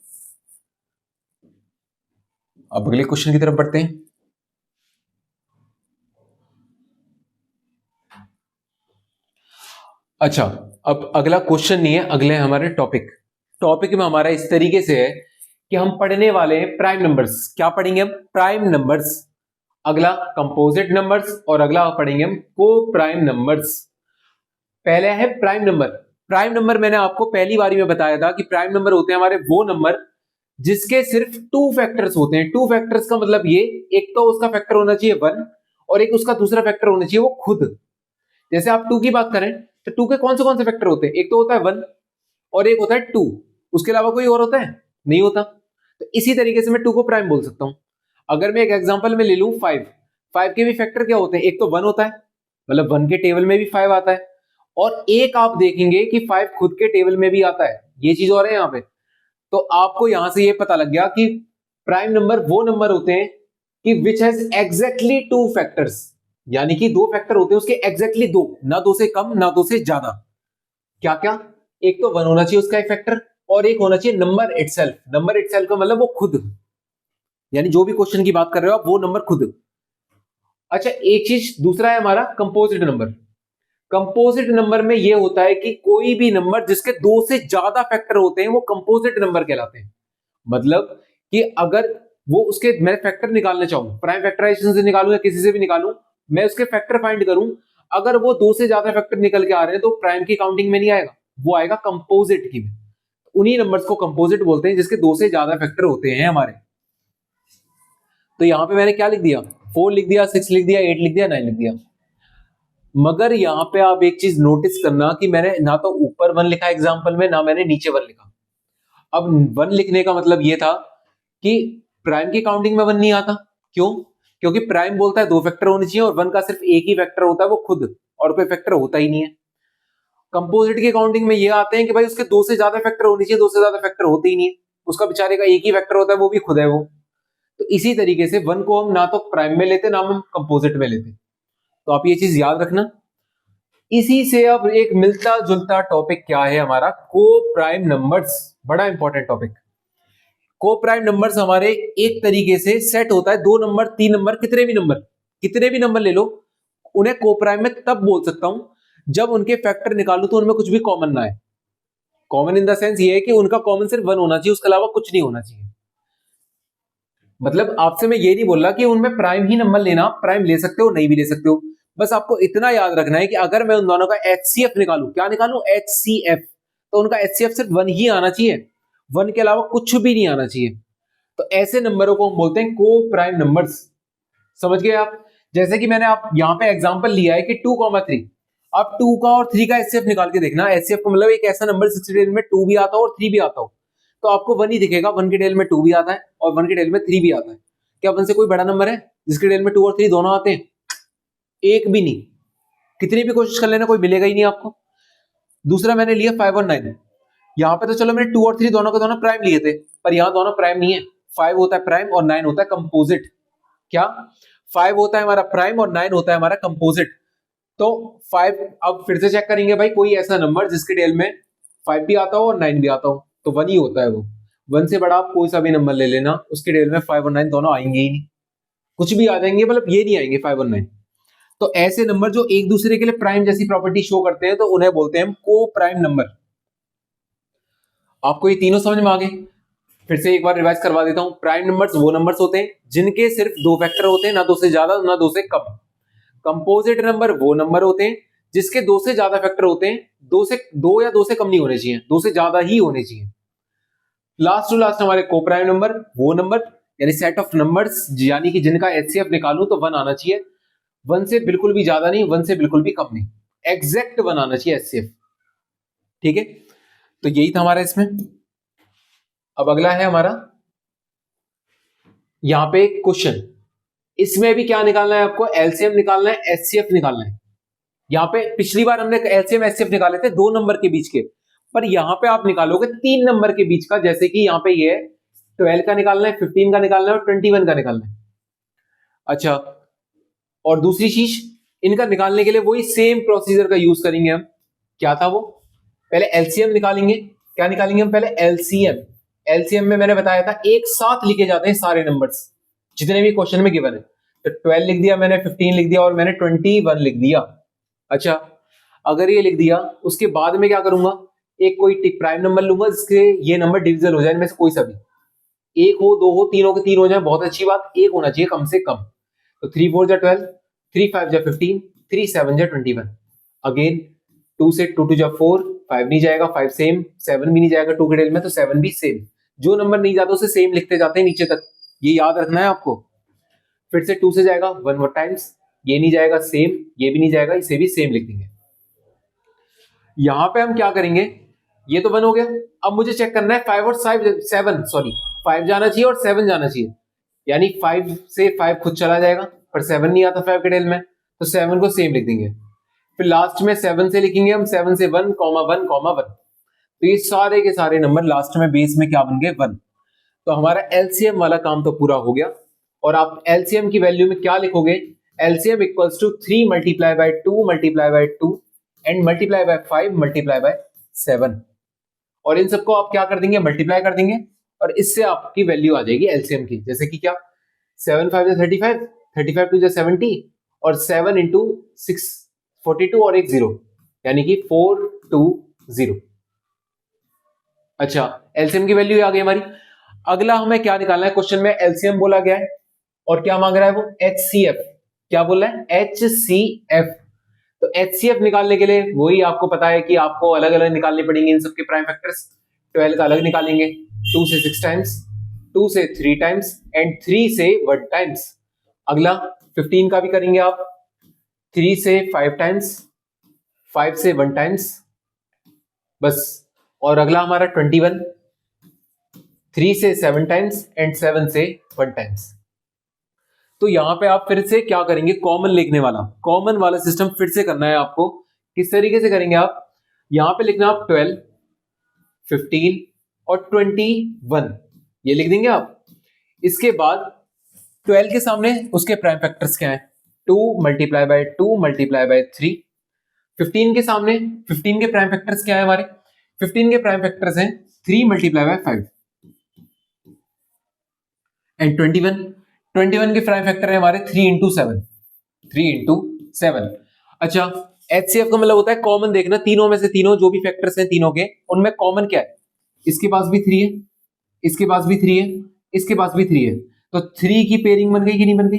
अब अगले क्वेश्चन की तरफ बढ़ते हैं। अच्छा, अब अगला क्वेश्चन नहीं है, अगले हमारे टॉपिक में हमारा इस तरीके से है कि हम पढ़ने वाले हैं प्राइम नंबर्स। क्या पढ़ेंगे हम, प्राइम नंबर्स, अगला कंपोजिट नंबर्स और अगला पढ़ेंगे हम को प्राइम नंबर्स। पहले है प्राइम नंबर। प्राइम नंबर मैंने आपको पहली बारी में बताया था कि प्राइम नंबर होते हैं हमारे वो नंबर जिसके सिर्फ 2 फैक्टर्स होते हैं। 2 फैक्टर्स का मतलब ये, एक तो उसका फैक्टर होना चाहिए 1 और एक उसका दूसरा फैक्टर होना चाहिए वो खुद। जैसे आप 2 की बात करें तो 2 के कौन से फैक्टर होते हैं, एक तो होता है 1 और एक होता है 2, उसके अलावा कोई और होता है, नहीं होता। तो इसी तरीके से मैं 2 को प्राइम बोल सकता हूं। अगर मैं एक एग्जांपल में ले लूं 5 के भी फैक्टर क्या होते हैं, एक तो 1 होता है, मतलब 1 के टेबल में भी 5 आता है, और एक आप देखेंगे कि 5 खुद के टेबल में भी आता है, ये चीज और है यहाँ पे। तो आपको यहां से ये पता लग गया कि प्राइम नंबर वो नंबर होते हैं कि विच हैज एग्जैक्टली 2 फैक्टर्स, यानी कि 2 फैक्टर होते हैं उसके एग्जैक्टली 2, ना 2 से कम ना 2 से ज्यादा। क्या क्या, एक तो 1 होना चाहिए उसका एक फैक्टर और एक होना चाहिए नंबर इटसेल्फ। नंबर इटसेल्फ का मतलब वो खुद, यानी जो भी क्वेश्चन की बात कर रहे हो आप वो नंबर खुद। अच्छा, एक चीज दूसरा है हमारा कंपोजिट नंबर। कंपोजिट नंबर में यह होता है कि कोई भी नंबर जिसके 2 से ज्यादा फैक्टर होते हैं वो कंपोजिट नंबर कहलाते हैं। मतलब कि अगर वो उसके मैं फैक्टर निकालना चाहूं, प्राइम फैक्टराइजेशन से निकालूं या किसी से भी निकालूं, मैं उसके फैक्टर फाइंड करूं, अगर वो दो से ज्यादा फैक्टर निकल के आ रहे हैं तो प्राइम की काउंटिंग में नहीं आएगा, वो आएगा कंपोजिट की में। उन्हीं नंबर्स को कंपोजिट बोलते हैं जिसके दो से ज्यादा फैक्टर होते हैं हमारे। तो यहां पे मैंने क्या लिख दिया, 4 लिख दिया, 6 लिख दिया, 8 लिख दिया, 9 लिख दिया। मगर यहां पे आप एक चीज नोटिस करना कि मैंने ना तो ऊपर 1 लिखा एग्जाम्पल में, ना मैंने नीचे 1 लिखा। अब 1 लिखने का मतलब ये था कि प्राइम की काउंटिंग में 1 नहीं आता। क्यों? क्योंकि प्राइम बोलता है 2 फैक्टर होने चाहिए और 1 का सिर्फ एक ही फैक्टर होता है, वो खुद, और कोई फैक्टर होता ही नहीं है। कंपोजिट की काउंटिंग में ये आते हैं कि भाई उसके 2 से ज्यादा फैक्टर होने चाहिए, 2 से ज्यादा फैक्टर होते ही नहीं है, उसका बेचारे का एक ही फैक्टर होता है, वो भी खुद है वो। तो इसी तरीके से 1 को हम ना तो प्राइम में लेते, ना हम कंपोजिट में लेते। तो आप ये चीज याद रखना। इसी से अब एक मिलता जुलता टॉपिक क्या है हमारा, को प्राइम नंबर्स। बड़ा इंपॉर्टेंट टॉपिक। को प्राइम नंबर्स हमारे एक तरीके से सेट होता है, 2 नंबर 3 नंबर कितने भी नंबर ले लो, उन्हें को प्राइम में तब बोल सकता हूं जब उनके फैक्टर निकालू तो उनमें कुछ भी कॉमन ना है। कॉमन इन द सेंस ये है कि उनका कॉमन सिर्फ 1 होना चाहिए, उसके अलावा कुछ नहीं होना चाहिए। मतलब आपसे मैं ये नहीं बोल रहा कि उनमें प्राइम ही नंबर लेना, प्राइम ले सकते हो, नहीं भी ले सकते हो। बस आपको इतना याद रखना है कि अगर मैं उन दोनों का एचसीएफ निकालूं, क्या निकालूं, एचसीएफ, तो उनका एचसीएफ सिर्फ 1 ही आना चाहिए, 1 के अलावा कुछ भी नहीं आना चाहिए। तो ऐसे नंबरों को हम बोलते हैं को प्राइम नंबर्स। समझ गए आप? जैसे कि मैंने आप यहां पे एग्जांपल लिया है कि 2,3, आप 2 का और 3 का एचसीएफ निकाल के देखना। एचसीएफ का मतलब एक ऐसा नंबर जिसके डिटेल में 2 भी आता हो और 3 भी आता हो, तो आपको 1 ही दिखेगा। 1 के डिटेल में 2 भी आता है और 1 के डिटेल में 3 भी आता है। क्या 1 से कोई बड़ा नंबर है जिसके डिटेल में 2 और 3 दोनों आते हैं? एक भी नहीं। कितनी भी कोशिश कर लेना, कोई मिलेगा ही नहीं आपको। दूसरा मैंने लिया 5 और 9। यहां पे तो चलो मैंने 2 और 3 दोनों के दोनों प्राइम लिए थे, पर यहां दोनों प्राइम नहीं है। 5 होता है प्राइम और 9 होता है कंपोजिट। क्या? 5 होता है हमारा प्राइम और 9 होता है हमारा कंपोजिट। तो 5, अब फिर से चेक करेंगे भाई, कोई ऐसा नंबर जिसके डिटेल में 5 भी आता हो और 9 भी आता हो, तो 1 ही होता है वो। 1 से बड़ा आप कोई सा भी नंबर ले लेना, उसके डिटेल में 5 और 9 दोनों आएंगे ही नहीं। कुछ भी आ जाएंगे, मतलब ये नहीं आएंगे 5 और 9। तो ऐसे नंबर जो एक दूसरे के लिए प्राइम जैसी प्रॉपर्टी शो करते हैं, तो उन्हें बोलते हैं हम को प्राइम नंबर। आपको ये तीनों समझ में आ गए? फिर से एक बार रिवाइज करवा देता हूं। प्राइम नंबर्स वो नंबर्स होते हैं जिनके सिर्फ 2 फैक्टर होते हैं, ना 2 से ज्यादा ना 2 से कम। कंपोजिट नंबर वो नंबर होते हैं जिसके 2 से ज्यादा फैक्टर होते हैं, 2 या 2 से कम नहीं होने चाहिए, 2 से ज्यादा ही होने चाहिए। लास्ट टू लास्ट हमारे को प्राइम नंबर वो नंबर, यानी सेट ऑफ नंबर्स, यानी कि जिनका एचसीएफ निकालूं तो 1 आना चाहिए। 1 से बिल्कुल भी ज्यादा नहीं, 1 से बिल्कुल भी कम नहीं, एग्जैक्ट 1 आना चाहिए एचसीएफ। ठीक है, तो यही था हमारा इसमें। अब अगला है हमारा यहां पे क्वेश्चन। इसमें भी क्या निकालना है आपको, एलसीएम निकालना है, एचसीएफ निकालना है। यहां पे पिछली बार हमने एलसीएम एचसीएफ निकाले थे 2 नंबर के बीच के, पर यहां पे आप निकालोगे 3 नंबर के बीच का। जैसे कि यहां पे ये है 12 का निकालना है, 15 का निकालना है और 21 का निकालना है। अच्छा, और दूसरी चीज, इनका निकालने के लिए वही सेम प्रोसीजर का यूज करेंगे हम। क्या था वो? पहले एलसीएम निकालेंगे। क्या निकालेंगे हम? पहले एलसीएम। एलसीएम में मैंने बताया था एक साथ लिखे जाते हैं सारे नंबर्स जितने भी क्वेश्चन में गिवन है। तो 12 लिख दिया मैंने, 15 लिख दिया और मैंने 21 लिख दिया। अच्छा, अगर ये लिख दिया, उसके बाद में क्या करूंगा, एक कोई प्राइम नंबर लूंगा जिसके ये नंबर डिविजिबल हो जाए, इनमें से कोई सा भी, 1 हो, 2 हो, 3 हो के 3 हो जाए, बहुत अच्छी बात, 1 होना चाहिए कम से कम। तो 3 4 जा 12, 3 5 जा 15, 3 7 जा 21। अगेन 2 से 2 2 जा 4, 5 नहीं जाएगा, 5 सेम, 7 भी नहीं जाएगा 2 के डिटेल में, तो 7 भी सेम। जो नंबर नहीं जाता उसे सेम लिखते जाते हैं नीचे तक, ये याद रखना है आपको। फिर से 2 से जाएगा 1 more टाइम्स, ये नहीं जाएगा सेम, ये भी नहीं जाएगा, इसे भी सेम लिख देंगे। यहां पे हम क्या करेंगे, ये तो 1 हो गया। अब मुझे चेक करना है 5 और 7, सॉरी 5 जाना चाहिए और 7 जाना चाहिए, यानी 5 से 5 खुद चला जाएगा, पर 7 नहीं आता 5 के डिटेल में, तो 7 को सेम लिख देंगे। फिर लास्ट में 7 से लिखेंगे हम, 7 से 1 1 1। तो ये सारे के सारे नंबर लास्ट में बेस में क्या बन गए, 1। तो हमारा एलसीएम वाला काम तो पूरा हो गया। और आप एलसीएम की वैल्यू में क्या लिखोगे, LCM equals to 3 multiply by 2 multiply by 2 and multiply by 5 multiply by 7। और इन सबको आप क्या कर देंगे, मल्टीप्लाई कर देंगे, और इससे आपकी वैल्यू आ जाएगी एलसीएम की। जैसे कि क्या, 7 5 जा 35, 35 2 जा 70, और 7 इंटू 6 42 और एक 0, यानी कि 420। अच्छा, एलसीएम की वैल्यू आ गई हमारी। अगला हमें क्या निकालना है, क्वेश्चन में एलसीएम बोला गया है और क्या मांग रहा है वो, एचसीएफ। क्या बोल रहा है, एचसीएफ। तो HCF निकालने के लिए वही आपको पता है कि आपको अलग अलग निकालनी पड़ेंगे इन सबके प्राइम फैक्टर्स। 12 का अलग निकालेंगे, 2 से 6 टाइम्स, 2 से 3 टाइम्स एंड 3 से 1 टाइम्स। अगला 15 का भी करेंगे आप, 3 से 5 टाइम्स, 5 से 1 टाइम्स बस। और अगला हमारा 21, 3 से 7 टाइम्स एंड 7 से 1 टाइम्स। तो यहां पे आप फिर से क्या करेंगे, कॉमन लिखने वाला, कॉमन वाला सिस्टम फिर से करना है आपको। किस तरीके से करेंगे आप, यहां पे लिखना आप 12, 15 और 21 ये लिख देंगे आप। इसके बाद 12 के सामने उसके प्राइम फैक्टर्स क्या है, 2 मल्टीप्लाई बाय 2 मल्टीप्लाई बाय 3। 15 के सामने 15 के प्राइम फैक्टर्स क्या है हमारे, 15 के प्राइम फैक्टर्स हैं 3 मल्टीप्लाई बाय 5 एंड 21 के प्राइम फैक्टर है हमारे 3 इंटू 7, 3 इंटू 7। अच्छा, HCF का मतलब होता है कॉमन देखना, तीनों में से तीनों जो भी फैक्टर्स हैं तीनों के उनमें कॉमन क्या है, इसके पास भी 3 है, इसके पास भी 3 है, इसके पास भी 3 है, तो 3 की पेयरिंग बन गई कि नहीं बन गई।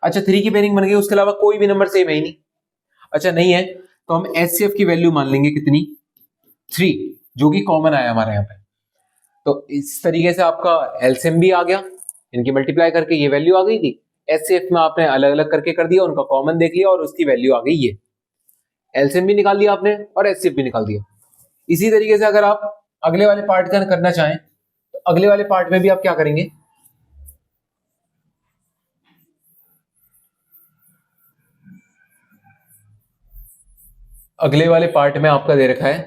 अच्छा 3 की पेयरिंग बन गई, उसके अलावा कोई भी नंबर सेम है ही नहीं। अच्छा नहीं है तो हम HCF की वैल्यू मान लेंगे कितनी, 3, जो कि कॉमन आया हमारे यहाँ पे। तो इस तरीके से आपका एलसीएम भी आ गया, इनकी मल्टीप्लाई करके ये वैल्यू आ गई थी। HCF में आपने अलग अलग करके कर दिया, उनका कॉमन देख लिया और उसकी वैल्यू आ गई ये। एलसीएम भी निकाल दिया आपने और HCF भी निकाल दिया। इसी तरीके से अगर आप अगले वाले पार्ट का करना चाहें तो अगले वाले पार्ट में भी आप क्या करेंगे, अगले वाले पार्ट में आपका दे रखा है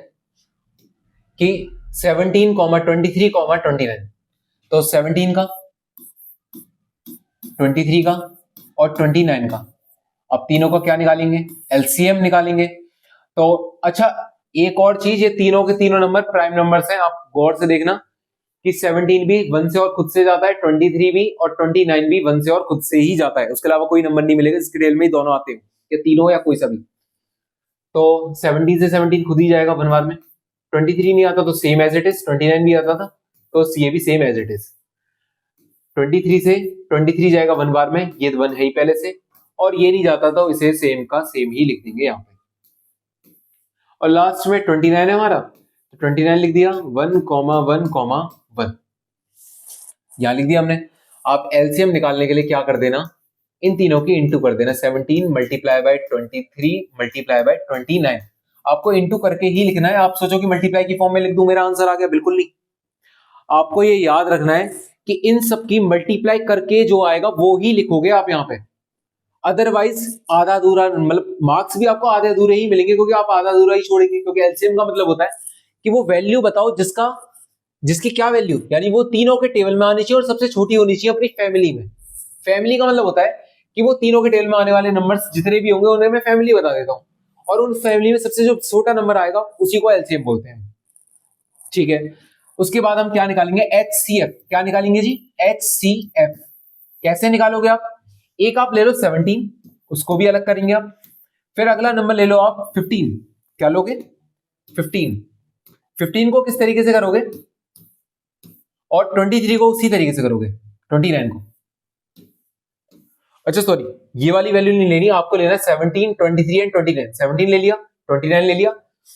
कि 17, 23, 29। तो 17 का, 23 का और 29 का, अब तीनों का क्या निकालेंगे, एलसीएम निकालेंगे। तो अच्छा एक और चीज, ये तीनों के तीनों नंबर प्राइम नंबर्स हैं, आप गौर से देखना कि 17 भी 1 से और खुद से जाता है, 23 भी और 29 भी 1 से और खुद से ही जाता है, उसके अलावा कोई नंबर नहीं मिलेगा इसके डिटेल में ही दोनों आते हैं, या तीनों या कोई सा भी। तो 17 से 17 खुद ही जाएगा वन बार में, 23 नहीं आता तो सेम एज इट इज, 29 भी आता था तो ये भी सेम एज इट इज। 23 से 23 जाएगा वन बार में, ये 1 है ही पहले से, और ये नहीं जाता तो इसे सेम का सेम ही लिख देंगे यहाँ पे। और लास्ट में 29 है हमारा, तो 29 लिख दिया 1,1,1 यहां लिख दिया हमने। आप एलसीएम निकालने के लिए क्या कर देना, इन तीनों की इंटू कर देना, 17 मल्टीप्लाई बाय 23 मल्टीप्लाई बाय 29। आपको इंटू करके ही लिखना है, आप सोचो कि मल्टीप्लाई की फॉर्म में लिख दूं मेरा आंसर आ गया, बिल्कुल नहीं। आपको ये याद रखना है कि इन सब की मल्टीप्लाई करके जो आएगा वो ही लिखोगे आप यहाँ पे, अदरवाइज आधा अधूरा मतलब मार्क्स भी आपको आधे अधूरे ही मिलेंगे, क्योंकि आप आधा अधूरा ही छोड़ेंगे। क्योंकि एलसीएम का मतलब होता है कि वो वैल्यू बताओ जिसकी क्या वैल्यू, यानी वो तीनों के टेबल में आनी चाहिए और सबसे छोटी होनी चाहिए अपनी फैमिली में। फैमिली का मतलब होता है कि वो तीनों के टेबल में आने वाले नंबर्स जितने भी होंगे उन्हें मैं फैमिली बता देता हूं, और उन फैमिली में सबसे जो छोटा नंबर आएगा उसी को एलसीएम बोलते हैं, ठीक है। उसके बाद हम क्या निकालेंगे, HCF। क्या निकालेंगे जी, HCF। कैसे निकालोगे आप, एक आप ले लो 17, उसको भी अलग करेंगे आप, फिर अगला नंबर ले लो आप 15। क्या लोगे, 15 को किस तरीके से करोगे, और 23 को उसी तरीके से करोगे, 29 को। अच्छा सॉरी, ये वाली वैल्यू नहीं लेनी, आपको लेना 17, 23 एंड 29। 17 ले लिया, 29 ले लिया,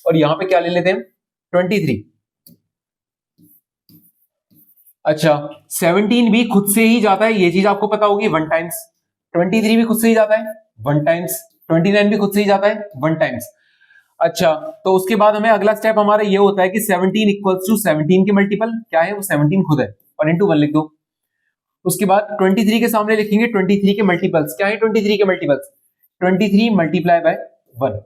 और यहां पे क्या ले लेते हैं, 23। अच्छा 17 भी खुद से ही जाता है, ये चीज आपको पता होगी, 1 टाइम्स। 23 भी खुद से ही जाता है 1 टाइम्स, 29 भी खुद से ही जाता है 1 टाइम्स। अच्छा तो उसके बाद हमें अगला स्टेप हमारा ये होता है कि 17 इक्वल्स टू 17 के मल्टीपल क्या है, वो 17 खुद है, और इंटू 1 लिख दो। उसके बाद 23 के सामने लिखेंगे 23 के मल्टीपल्स क्या है, 23 के मल्टीपल्स 23 मल्टीप्लाई बाय 1।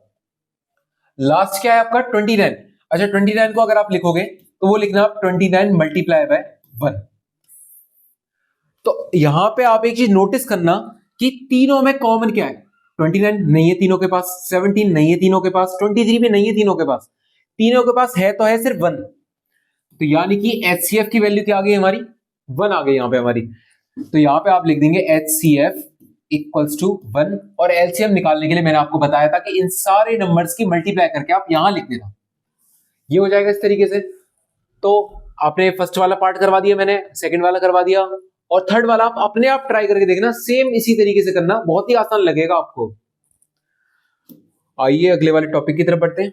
लास्ट क्या है आपका 29। अच्छा 29 को अगर आप लिखोगे तो वो लिखना आप 29 मल्टीप्लाई बाय 1। तो यहां पे आप एक चीज नोटिस करना कि तीनों में कॉमन क्या है, 29 नहीं है तीनों के पास, 17 नहीं है तीनों के पास, 23 भी नहीं है तीनों के पास, तीनों के पास है तो है सिर्फ 1। तो यानी कि HCF की वैल्यू क्या आ गई हमारी, 1 आ गई यहां पे हमारी। तो यहां पे आप लिख देंगे HCF इक्वल्स टू 1, और एलसीएम निकालने के लिए मैंने आपको बताया था कि इन सारे नंबर्स की मल्टीप्लाई करके आप यहां लिख देना, ये हो जाएगा इस तरीके से। तो आपने फर्स्ट वाला पार्ट करवा दिया, मैंने सेकंड वाला करवा दिया, और थर्ड वाला आप अपने आप ट्राई करके देखना, सेम इसी तरीके से करना, बहुत ही आसान लगेगा आपको। आइए अगले वाले टॉपिक की तरफ बढ़ते हैं।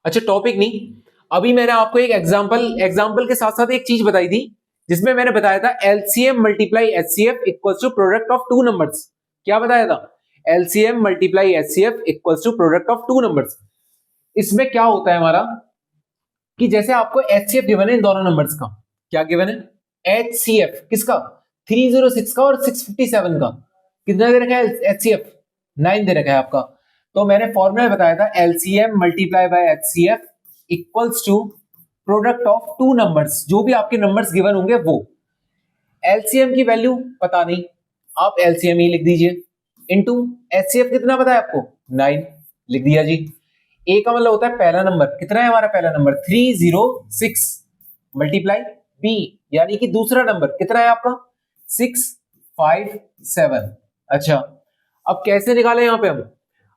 अच्छा, टॉपिक नहीं, अभी मैंने आपको एक एग्जांपल के साथ साथ एक चीज बताई थी जिसमें मैंने बताया था LCM multiply HCF equals to product of two numbers. क्या बताया था? LCM multiply HCF equals to product of two numbers. इसमें क्या होता है हमारा कि जैसे आपको एचसीएफ गिवन है इन दोनों नंबर्स का। क्या गिवन है? एचसीएफ किसका? 306 का और 657 का। कितना दे रखा है एचसीएफ? 9 दे रखा है आपका। तो मैंने फॉर्मूला बताया था LCM multiply by HCF equals to product of two numbers. जो भी आपके नंबर्स गिवन होंगे वो। एलसीएम की वैल्यू पता नहीं, आप एलसीएम ही लिख दीजिए, इनटू एचसीएफ कितना पता है आपको? 9 लिख दिया जी। ए का मतलब होता है पहला नंबर। कितना है हमारा पहला नंबर? 306 मल्टीप्लाई बी यानी कि दूसरा नंबर कितना है आपका? 657। अच्छा, अब कैसे निकालें यहां पे हम?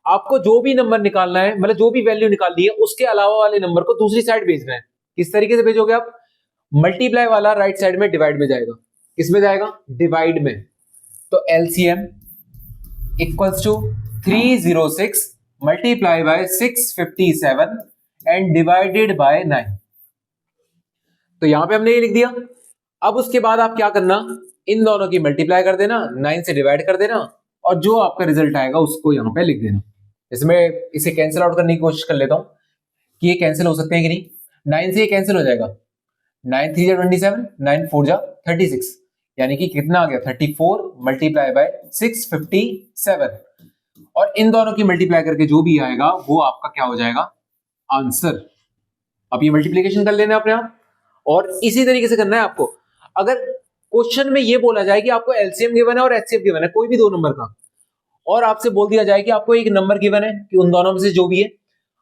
आपको जो भी नंबर निकालना है, मतलब जो भी वैल्यू निकालनी है, उसके अलावा वाले नंबर को दूसरी साइड भेजना है। किस तरीके से भेजोगे आप? मल्टीप्लाई वाला राइट साइड में डिवाइड में जाएगा। किस में जाएगा? डिवाइड में। तो LCM equals to 306 multiply by 657 and divided by 9। तो यहां पे हमने ये लिख दिया। अब उसके बाद आप क्या करना, इन दोनों की मल्टीप्लाई कर देना, 9 से डिवाइड कर देना, और जो आपका रिजल्ट आएगा उसको यहां पे लिख देना। इसमें इसे कैंसिल आउट करने की कोशिश कर लेता हूं कि ये कैंसिल हो सकते हैं कि नहीं। 9 से ये कैंसिल हो जाएगा। 9 3 जा 27, 9 4 जा 36, यानी कि कितना आ गया? 34 मल्टीप्लाई बाय 657। और इन दोनों की मल्टीप्लाई करके जो भी आएगा वो आपका क्या हो जाएगा? आंसर। अब ये मल्टीप्लीकेशन कर लेना अपने आप, और इसी तरीके से करना है आपको। अगर क्वेश्चन में ये बोला जाए कि आपको एलसीएम गिवन है और एचसीएफ गिवन है कोई भी दो नंबर का, और आपसे बोल दिया जाए कि आपको एक नंबर गिवन है कि उन दोनों में से जो भी है,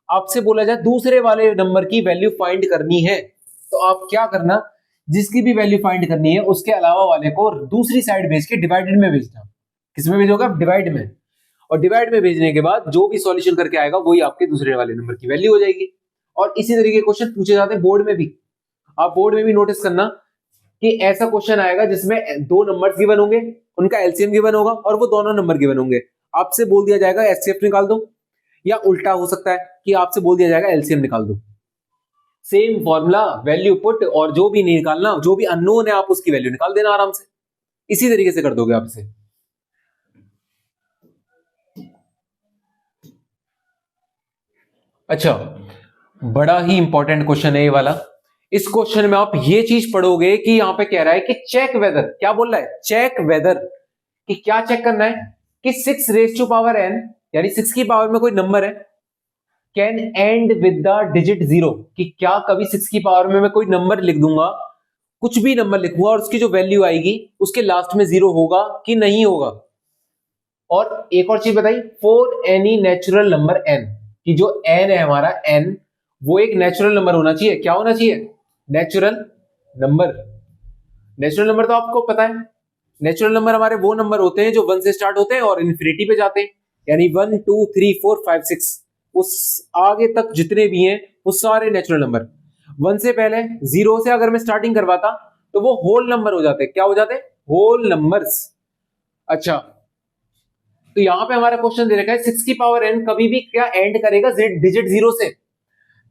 आपसे बोला जाए दूसरे वाले नंबर की वैल्यू फाइंड करनी है, तो आप क्या करना, जिसकी भी वैल्यू फाइंड करनी है उसके अलावा वाले को दूसरी साइड भेज के डिवाइडेड में भेजना। किसमें भेजोगे आप? डिवाइड में। और डिवाइड में भेजने के बाद जो भी सॉल्यूशन करके आएगा वही आपके दूसरे वाले नंबर की वैल्यू हो जाएगी। और इसी तरीके के क्वेश्चन पूछे जाते हैं बोर्ड में भी। आप बोर्ड में भी नोटिस करना कि ऐसा क्वेश्चन आएगा जिसमें दो नंबर्स गिवन होंगे, उनका एलसीएम गिवन होगा और वो दोनों नंबर गिवन होंगे। आपसे बोल दिया जाएगा एचसीएफ निकाल दो, या उल्टा हो सकता है कि आपसे बोल दिया जाएगा एलसीएम निकाल दो। सेम फॉर्मूला, वैल्यू पुट, और जो भी निकालना, जो भी अननोन है आप उसकी वैल्यू निकाल देना आराम से। इसी तरीके से कर दोगे आप इसे। अच्छा, बड़ा ही इंपॉर्टेंट क्वेश्चन है ये वाला। इस क्वेश्चन में आप ये चीज पढ़ोगे कि यहां पे कह रहा है कि चेक वेदर। क्या बोल रहा है? Check whether. कि क्या चेक करना है? कि 6 रेज टू पावर n, यानी 6 की पावर में कोई नंबर है, can end with the digit 0। कि क्या कभी 6 की पावर में मैं कोई नंबर लिख दूंगा, कुछ भी नंबर लिखूंगा, और उसकी जो वैल्यू आएगी उसके लास्ट में 0 होगा कि नहीं होगा। और एक और चीज बताई, for any natural number n, कि जो n है हमारा n, वो एक नेचुरल नंबर होना चाहिए। क्या होना चाहिए? Natural number. नेचुरल नंबर तो आपको पता है, नेचुरल नंबर हमारे वो नंबर होते हैं जो 1 से स्टार्ट होते हैं और इन्फिनिटी पे जाते हैं, यानी 1 2 3 4 5 6, उस आगे तक जितने भी हैं वो सारे नेचुरल नंबर। 1 से पहले 0 से अगर मैं स्टार्टिंग करवाता तो वो होल नंबर हो जाते। क्या हो जाते? Whole numbers. अच्छा, तो यहां पे हमारा क्वेश्चन दे रखा है 6 की पावर n कभी भी क्या एंड करेगा डिजिट 0 से।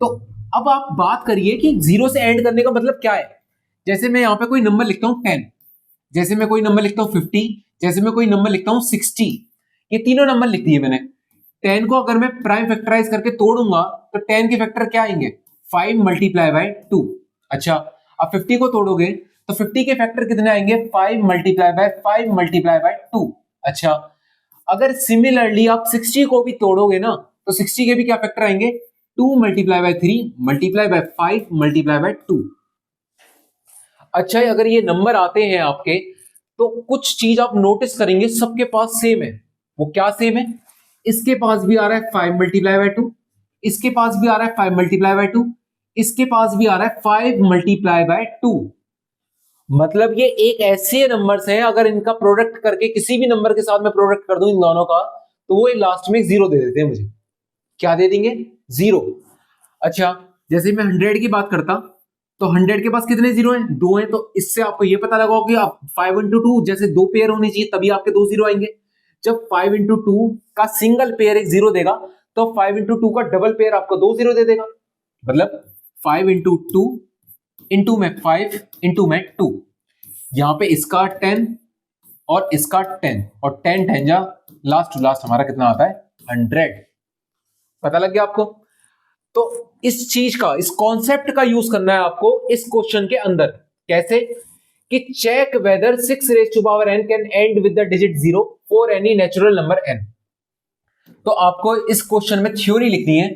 तो अब आप बात करिए कि 0 से एंड करने का मतलब क्या है। जैसे मैं यहां पे कोई नंबर लिखता हूं 10, जैसे मैं कोई नंबर लिखता हूं 50, जैसे मैं कोई नंबर लिखता हूं 60, ये तीनों नंबर लिख दिए मैंने। 10 को अगर मैं प्राइम फैक्टराइज करके तोड़ूंगा तो 10 के फैक्टर क्या आएंगे? 5 मल्टीप्लाई बाय 2। अच्छा, अब 50 को तोड़ोगे तो 50 के फैक्टर कितने आएंगे? 5 मल्टीप्लाई बाय 5 मल्टीप्लाई बाय 2। अच्छा, अगर सिमिलरली आप 60 को भी तोड़ोगे ना तो 60 के भी क्या फैक्टर आएंगे? 2 multiply by 3 multiply by 5 multiply by 2। अच्छा, अगर ये नंबर आते हैं आपके तो कुछ चीज आप नोटिस करेंगे सबके पास सेम है। वो क्या सेम है? इसके पास भी आ रहा है 5 मल्टीप्लाई बाय 2, इसके पास भी आ रहा है 5 मल्टीप्लाई बाय 2, इसके पास भी आ रहा है 5 मल्टीप्लाई बाय 2। मतलब ये एक ऐसे नंबर्स हैं, अगर इनका प्रोडक्ट करके किसी भी नंबर के साथ मैं प्रोडक्ट कर दूं इन दोनों का, तो वो लास्ट में 0 दे देते हैं मुझे। क्या दे देंगे? 0। अच्छा, जैसे मैं 100 की बात करता तो 100 के पास कितने 0 हैं? 2 हैं। तो इससे आपको ये पता लगा कि आप 5 into 2 जैसे दो पेयर होनी चाहिए तभी आपके 2 0 आएंगे। जब 5 इंटू टू का सिंगल पेयर एक जीरो देगा तो 5 इंटू टू का डबल पेयर आपको दो जीरो दे देगा, मतलब 5 इंटू टू इंटू में 5 इंटू में 2, यहां पे इसका 10 और इसका 10 और 10 10 जा लास्ट टू लास्ट हमारा कितना आता है 100। पता लग गया आपको? तो इस चीज का, इस कॉन्सेप्ट का यूज करना है आपको इस क्वेश्चन के अंदर। कैसे? कि check whether 6 raise to power n can end with the digit 0 for any natural number n। तो आपको इस क्वेश्चन में थ्योरी लिखनी है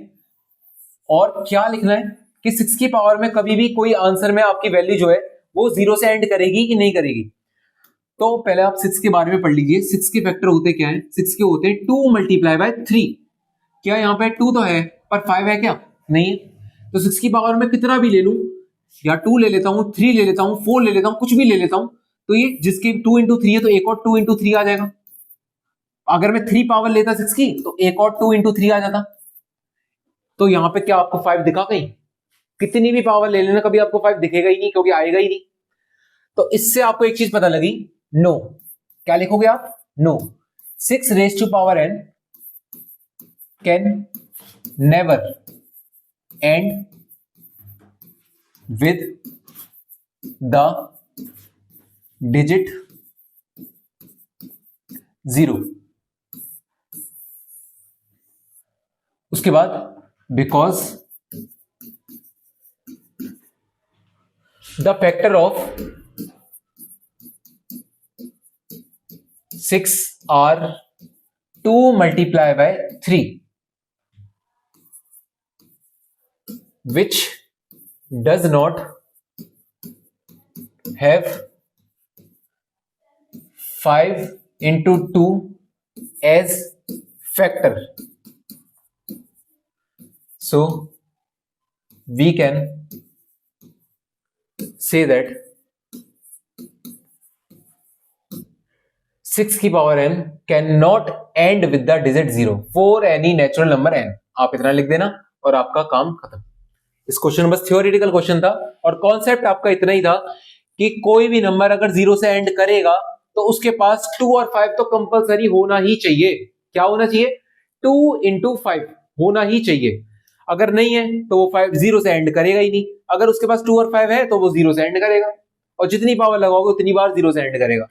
और क्या लिखना है कि 6 की पावर में कभी भी कोई आंसर में आपकी वैल्यू जो है वो 0 से एंड करेगी कि नहीं करेगी। तो पहले आप 6 के बारे में पढ़ लीजिए। 6 के फैक्टर होते क्या है? 6 के होते हैं 2 मल्टीप्लाई बाय 3। क्या यहाँ पे 2 तो है पर 5 है क्या? नहीं है। तो 6 की पावर में कितना भी ले लूं, या 2 ले लेता हूं, 3 ले लेता हूं, 4 ले लेता हूं, कुछ भी ले लेता हूं, तो ये जिसकी 2 इंटू 3 है तो एक और 2 इंटू 3 आ जाएगा। अगर मैं 3 पावर लेता 6 की तो एक और 2 इंटू 3 आ जाता। तो यहां पे क्या आपको 5 दिखा कहीं? कितनी भी पावर ले लेना कभी आपको 5 दिखेगा ही नहीं, क्योंकि आएगा ही नहीं। तो इससे आपको एक चीज पता लगी, नो। क्या लिखोगे आप? No. 6 raise to power n can never end with the digit 0। उसके बाद because the factor of 6 are 2 multiply by 3 which does not have 5 into 2 as factor, so we can say that 6 की power n cannot end with the digit 0 for any natural number n। आप इतना लिख देना और आपका काम खत्म। इस क्वेश्चन में बस थ्योरेटिकल क्वेश्चन था और कॉन्सेप्ट आपका इतना ही था कि कोई भी नंबर अगर 0 से एंड करेगा तो उसके पास 2 और 5 तो कंपलसरी होना ही चाहिए। क्या होना चाहिए? 2 इंटू 5 होना ही चाहिए। अगर नहीं है तो वो 5 0 से एंड करेगा ही नहीं। अगर उसके पास 2 और 5 है तो वो 0 से एंड करेगा, और जितनी पावर लगाओगे उतनी बार 0 से एंड करेगा।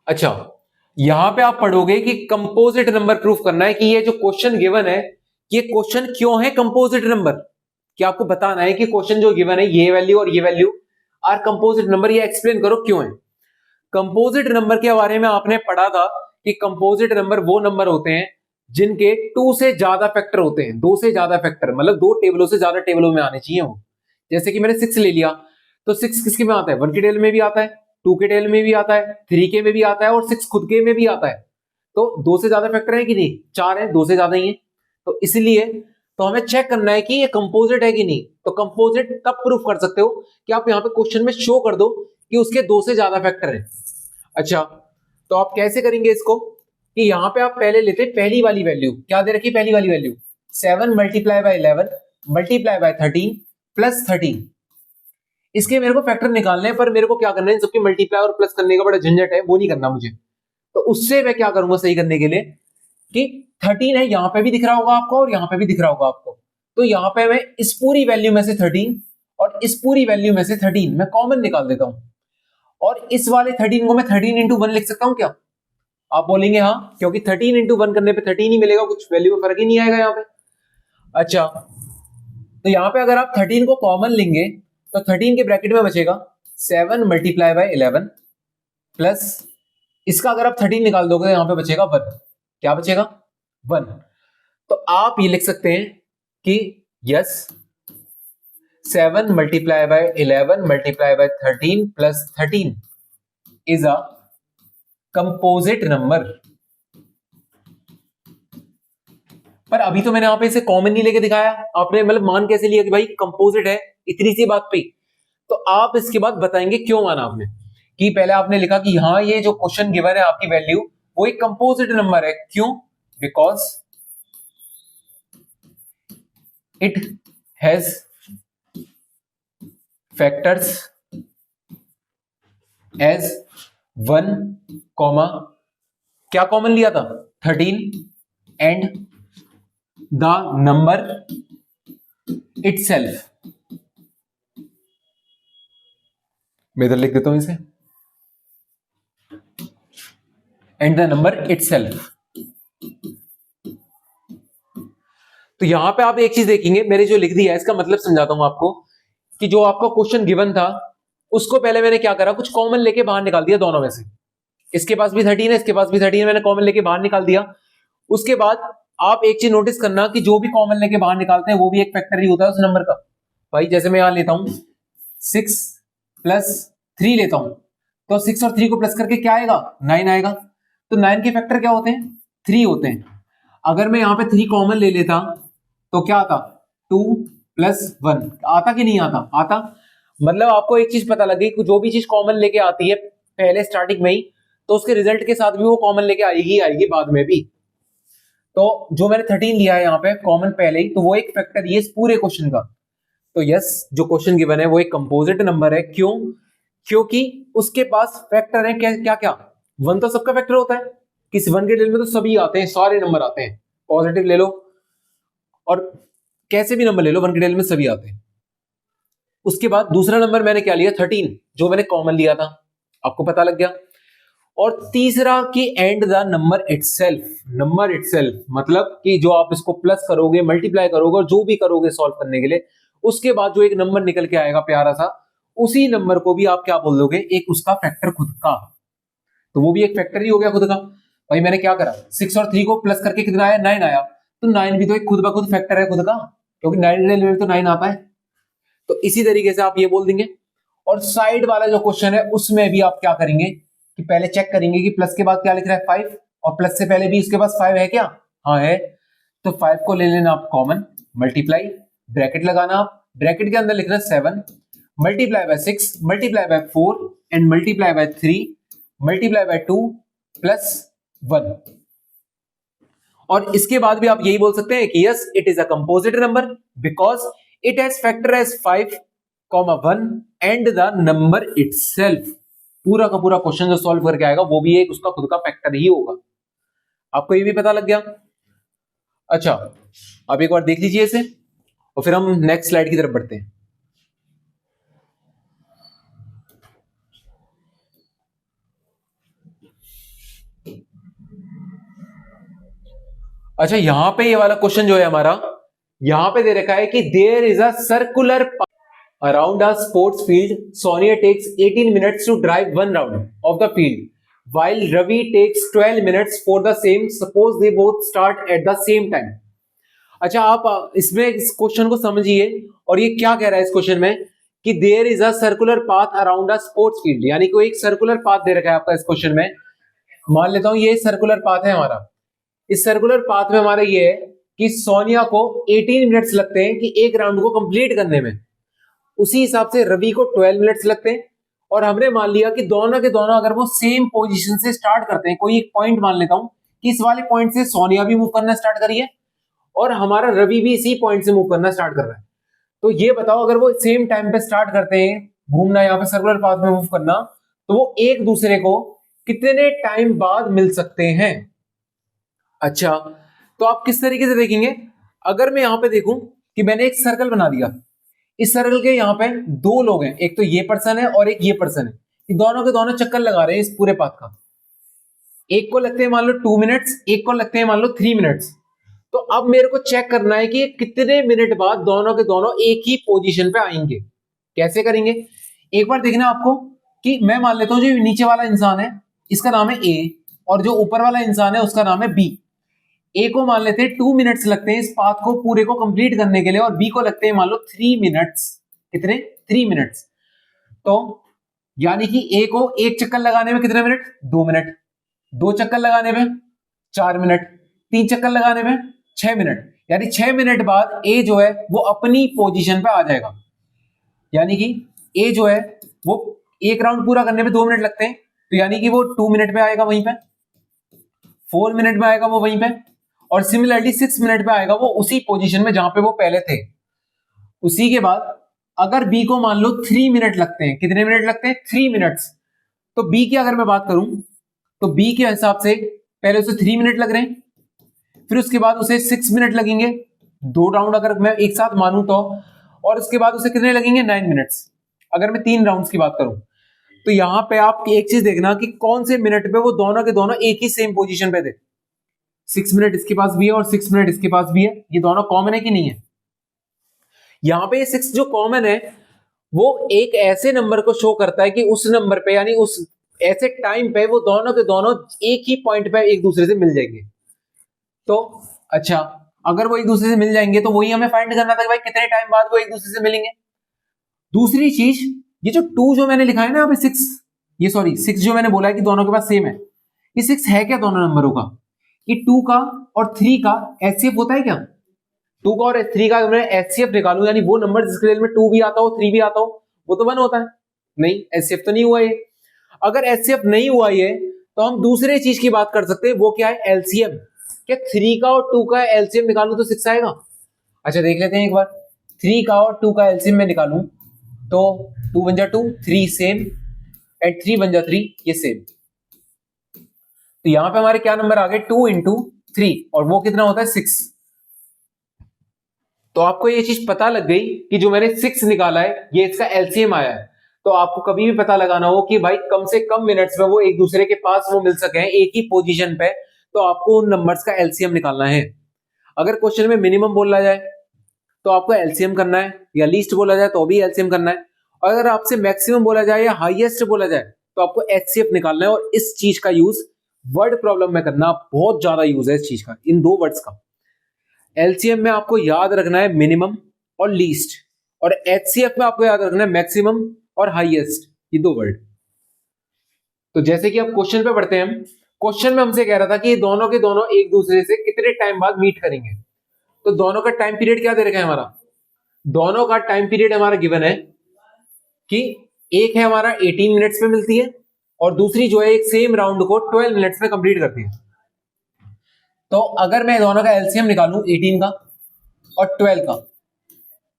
अच्छा, यहां पे आप पढ़ोगे कि कंपोजिट नंबर प्रूफ करना है कि ये जो क्वेश्चन गिवन है ये क्वेश्चन क्यों है कंपोजिट नंबर। क्या आपको बताना है कि क्वेश्चन जो गिवन है ये वैल्यू और ये वैल्यू आर कंपोजिट नंबर, ये एक्सप्लेन करो क्यों है। कंपोजिट नंबर के बारे में आपने पढ़ा था कि कंपोजिट नंबर वो नंबर होते हैं जिनके 2 से ज्यादा फैक्टर होते हैं। 2 से ज्यादा फैक्टर मतलब 2 टेबलों से ज्यादा टेबलों में आने चाहिए वो। जैसे कि मैंने 6 ले लिया तो 6 किसके में आता है? 1 के टेबल में भी आता है, 2 के टेबल में भी आता है, 3 के में भी आता है और 6 खुद के में भी आता है। तो 2 से ज्यादा फैक्टर है कि नहीं? 4 है, 2 से ज्यादा ही है। तो इसलिए तो हमें चेक करना है कि ये कंपोजिट है कि नहीं। तो कंपोजिट तब प्रूफ कर सकते हो कि आप यहां पे क्वेश्चन में शो कर दो कि उसके 2 से ज्यादा फैक्टर है। अच्छा, तो आप कैसे करेंगे इसको कि यहां पे आप पहले लेते पहली वाली वैल्यू। क्या दे रखी पहली वाली value? 7 multiply by 11 multiply by 13 plus 13। इसके मेरे को फैक्टर निकालने हैं, पर मेरे को क्या करना है, इन सबकी मल्टीप्लाई और प्लस करने का बड़ा झंझट है, वो नहीं करना मुझे। तो उससे मैं क्या करूंगा सही करने के लिए कि 13 है, यहां पे भी दिख रहा होगा आपको और यहां पे भी दिख रहा होगा आपको। तो यहां पे मैं इस पूरी वैल्यू में से 13 और इस पूरी वैल्यू में से 13 मैं कॉमन निकाल देता हूं, और इस वाले 13 को मैं 13 इंटू 1 लिख सकता हूं क्या? आप बोलेंगे हाँ, क्योंकि 13 इंटू 1 करने पे 13 ही मिलेगा, कुछ वैल्यू में फर्क ही नहीं आएगा यहां पे। अच्छा, तो यहां पे अगर आप 13 को कॉमन लेंगे तो 13 के ब्रैकेट में बचेगा 7 मल्टीप्लाई बाय 11 प्लस इसका अगर आप 13 निकाल दोगे तो यहां पे बचेगा 1। क्या बचेगा? 1। तो आप ये लिख सकते हैं कि yes 7 multiply by 11 multiply by 13 plus 13 is a composite number. पर अभी तो मैंने यहां पे इसे कॉमन नहीं लेके दिखाया, आपने मतलब मान कैसे लिया कि भाई कंपोजिट है इतनी सी बात पे। तो आप इसके बाद बताएंगे क्यों माना आपने। कि पहले आपने लिखा कि हाँ ये जो क्वेश्चन गिवन है आपकी वैल्यू वो एक कंपोजिट नंबर है। क्यों? Because it has factors as 1, क्या कॉमन लिया था 13 एंड द नंबर इटसेल्फ। मैं इधर लिख देता हूं इसे, एंड द नंबर इटसेल्फ। तो यहां पे आप एक चीज देखेंगे, मैंने जो लिख दिया है इसका मतलब समझाता हूं आपको, कि जो आपका क्वेश्चन गिवन था उसको पहले मैंने क्या करा, कुछ कॉमन लेके बाहर निकाल दिया दोनों में से। इसके पास भी 13 है, इसके पास भी 13 है, मैंने कॉमन लेके बाहर निकाल दिया। उसके बाद आप एक चीज नोटिस करना कि जो भी कॉमन लेके बाहर निकालते हैं वो भी एक फैक्टर ही होता है उस नंबर का। भाई जैसे मैं यहां लेता हूं 6 + 3 लेता हूं, तो 6 और 3 को प्लस करके क्या आएगा 9 आएगा। तो 9 के फैक्टर क्या होते हैं 3 होते हैं। अगर मैं यहां पे 3 कॉमन ले लेता तो क्या आता 2 + 1 आता कि नहीं आता, आता। मतलब आपको एक चीज पता लगी कि जो भी चीज कॉमन लेके आती है पहले स्टार्टिंग में ही, तो उसके रिजल्ट के साथ भी वो कॉमन लेके आएगी आएगी बाद में भी। तो जो मैंने 13 लिया है यहाँ पे कॉमन पहले ही, तो वो एक फैक्टर ये इस पूरे क्वेश्चन का। तो यस, जो क्वेश्चन गिवन है वो एक कंपोजिट नंबर है। क्यों? क्योंकि उसके पास फैक्टर है क्या क्या क्या, 1 तो सबका फैक्टर होता है, किसी 1 के डिटेल में तो सभी आते हैं, सारे नंबर आते हैं, पॉजिटिव ले लो और कैसे भी नंबर ले लो 1 के डिटेल में सभी आते हैं। उसके बाद दूसरा नंबर मैंने क्या लिया 13, जो मैंने कॉमन लिया था, आपको पता लग गया। और तीसरा कि and the number itself, number itself मतलब कि जो आप इसको प्लस करोगे मल्टीप्लाई करोगे और जो भी करोगे सॉल्व करने के लिए, उसके बाद जो एक नंबर निकल के आएगा प्यारा सा, उसी नंबर को भी आप क्या बोल दोगे, एक उसका फैक्टर खुद का। तो वो भी एक फैक्टर ही हो गया खुद का। भाई मैंने क्या करा 6 और 3 को प्लस करके कितना आया 9 आया, तो 9 भी तो एक खुद ब खुद फैक्टर है खुद का, क्योंकि 9 में तो 9 आता है। तो इसी तरीके से आप ये बोल देंगे। और साइड वाला जो क्वेश्चन है उसमें भी आप क्या करेंगे कि पहले चेक करेंगे कि प्लस के बाद क्या लिख रहा है 5, और प्लस से पहले भी इसके पास 5 है क्या, हाँ है। तो 5 को ले लेना आप कॉमन, मल्टीप्लाई, ब्रैकेट लगाना, आप ब्रैकेट के अंदर लिखना 7 multiply by 6 multiply by 4 and multiply by 3 multiply by 2 + 1। और इसके बाद भी आप यही बोल सकते हैं कि yes it is a composite number because it has factor as 5, 1 and the number itself. पूरा का पूरा क्वेश्चन जो सॉल्व करके आएगा वो भी एक उसका खुद का फैक्टर ही होगा। आपको ये भी पता लग गया। अच्छा, अब एक बार देख लीजिए इसे और फिर हम नेक्स्ट स्लाइड की तरफ बढ़ते हैं। अच्छा, यहां पे ये वाला क्वेश्चन जो है हमारा, यहां पे दे रखा है कि there is a circular around a sports field, Sonia takes 18 minutes to drive 1 round of the field while Ravi takes 12 minutes for the same. Suppose they both start at the same time. अच्छा, आप इसमें इस क्वेश्चन को समझिए और ये क्या कह रहा है इस क्वेश्चन में कि there is a circular path around a sports field, यानी कोई एक सर्कुलर पाथ दे रखा है आपका इस क्वेश्चन में। मान लेता हूं ये सर्कुलर पाथ है हमारा। इस सर्कुलर पाथ में हमारा ये है कि सोनिया को 18 मिनट्स लगते हैं कि एक राउंड को कंप्लीट करने में, उसी हिसाब से रवि को 12 मिनट्स लगते हैं। और हमने मान लिया कि दोनों के दोनों अगर वो सेम पोजीशन से स्टार्ट करते हैं, कोई एक पॉइंट मान लेता हूं कि इस वाले पॉइंट से सोनिया भी मूव करना स्टार्ट करी है और हमारा रवि भी इसी पॉइंट से मूव करना स्टार्ट कर रहा है। तो ये बताओ अगर वो सेम टाइम पे स्टार्ट करते हैं घूमना, यहाँ पे सर्कुलर पाथ में मूव करना, तो वो एक दूसरे को कितने टाइम बाद मिल सकते हैं। अच्छा, तो आप किस तरीके से देखेंगे, अगर मैं यहां पे देखूं कि मैंने एक सर्कल बना दिया, इस सर्कल के यहाँ पे 2 लोग हैं, एक तो ये पर्सन है और एक ये पर्सन है, ये दोनों के दोनों चक्कर लगा रहे हैं इस पूरे पाथ का। एक को लगते हैं मान लो 2 मिनट्स, एक को लगते हैं मान लो 3 मिनट्स। तो अब मेरे को चेक करना है कि कितने मिनट बाद दोनों के दोनों एक ही पोजीशन पे आएंगे। कैसे करेंगे, एक बार देखना आपको कि मैं मान लेता हूं जो नीचे वाला इंसान है इसका नाम है ए और जो ऊपर वाला इंसान है उसका नाम है बी। ए को मान लेते हैं 2 मिनट्स लगते हैं इस पाथ को पूरे को कंप्लीट करने के लिए और बी को लगते हैं मान लो 3 मिनट्स। कितने? 3 मिनट्स। तो यानी कि ए को एक चक्कर लगाने में कितने मिनट? 2 मिनट। 2 चक्कर लगाने में 4 मिनट। 3 चक्कर लगाने में 6 मिनट। यानी 6 मिनट बाद ए जो है वो अपनी पोजीशन पे आ जाएगा। यानी कि ए जो है वो एक राउंड पूरा करने में 2 मिनट लगते हैं, तो यानी कि वो 2 मिनट पे आएगा वहीं पे, 4 मिनट में आएगा वो वहीं पे, और सिमिलरली 6 मिनट में आएगा वो उसी पोजीशन में जहां पे वो पहले थे। उसी के बाद अगर बी को मान लो 3 मिनट लगते हैं, कितने मिनट लगते हैं? 3 मिनट्स। तो बी की अगर मैं बात करूं तो बी के हिसाब से पहले उसे 3 मिनट लग रहे हैं, फिर उसके बाद उसे 6 मिनट लगेंगे, 2 राउंड अगर मैं एक साथ मानूं तो, और उसके बाद उसे कितने लगेंगे 9 मिनट्स अगर मैं 3 राउंड्स की बात करूं। तो यहां पे आप एक चीज देखना कि कौन से मिनट पे वो दोनों के दोनों एक ही सेम पोजीशन पे थे। 6 मिनट इसके पास भी है और 6 मिनट इसके पास भी है, ये दोनों कॉमन है कि नहीं है। यहां पे 6 जो कॉमन है वो एक ऐसे नंबर को शो करता है कि उस नंबर पे यानी उस ऐसे टाइम पे वो दोनों के दोनों एक ही पॉइंट पे एक दूसरे से मिल जाएंगे। तो अच्छा, अगर वो एक दूसरे से मिल जाएंगे तो वही हमें फाइंड करना था कि भाई कितने टाइम बाद वो एक दूसरे से मिलेंगे। दूसरी चीज, ये जो 2 जो मैंने लिखा है ना यहाँ पे 6, ये सॉरी 6 जो मैंने बोला है कि दोनों के पास सेम है, ये 6 है क्या दोनों नंबरों का? ये 2 का और 3 का एचसीएफ होता है क्या? 2 का और 3 का मैं एचसीएफ निकालूं यानी वो नंबर जिसके रिजल्ट में 2 भी आता हो 3 भी आता हो वो तो 1 होता है। नहीं, एचसीएफ तो नहीं हुआ ये। अगर एचसीएफ नहीं हुआ ये तो हम दूसरे चीज की बात कर सकते हैं, वो क्या है? एलसीएम। क्या 3 का और 2 का एलसीएम निकालूं तो 6 आएगा? अच्छा देख लेते हैं एक बार, 3 का और 2 का एलसीएम में निकालूं तो 2 बन जा 2, 3 सेम एंड 3 बन जा 3, ये सेम। तो यहां पे हमारे क्या नंबर आ गए? 2 इंटू 3 और वो कितना होता है 6। तो आपको ये चीज पता लग गई कि जो मैंने 6 निकाला है ये इसका एलसीएम आया है। तो आपको कभी भी पता लगाना हो कि भाई कम से कम मिनट्स में वो एक दूसरे के पास वो मिल सके एक ही पोजीशन पे, तो आपको उन नंबर्स का एलसीएम निकालना है। अगर क्वेश्चन में मिनिमम बोला जाए तो आपको एलसीएम करना है, या लीस्ट बोला जाए तो भी एलसीएम करना है, और अगर आपसे मैक्सिमम बोला जाए या हाईएस्ट बोला जाए तो आपको एचसीएफ निकालना है। और इस चीज का यूज वर्ड प्रॉब्लम में करना बहुत ज्यादा यूज है इस चीज का, इन 2 वर्ड्स का। एलसीएम में आपको याद रखना है मिनिमम और लीस्ट, और एचसीएफ में आपको याद रखना है मैक्सिमम और हाईएस्ट, ये 2 वर्ड। तो जैसे कि अब क्वेश्चन पे पढ़ते हैं हम। क्वेश्चन में हमसे कह रहा था कि ये दोनों के दोनों एक दूसरे से कितने टाइम बाद मीट करेंगे। तो दोनों का टाइम पीरियड क्या दे रखा है हमारा? दोनों का टाइम पीरियड हमारा गिवन है कि एक है हमारा 18 मिनट्स में मिलती है और दूसरी जो है एक सेम राउंड को 12 मिनट्स में कंप्लीट करती है। तो अगर मैं दोनों का एलसीएम निकालूं 18 का और 12 का,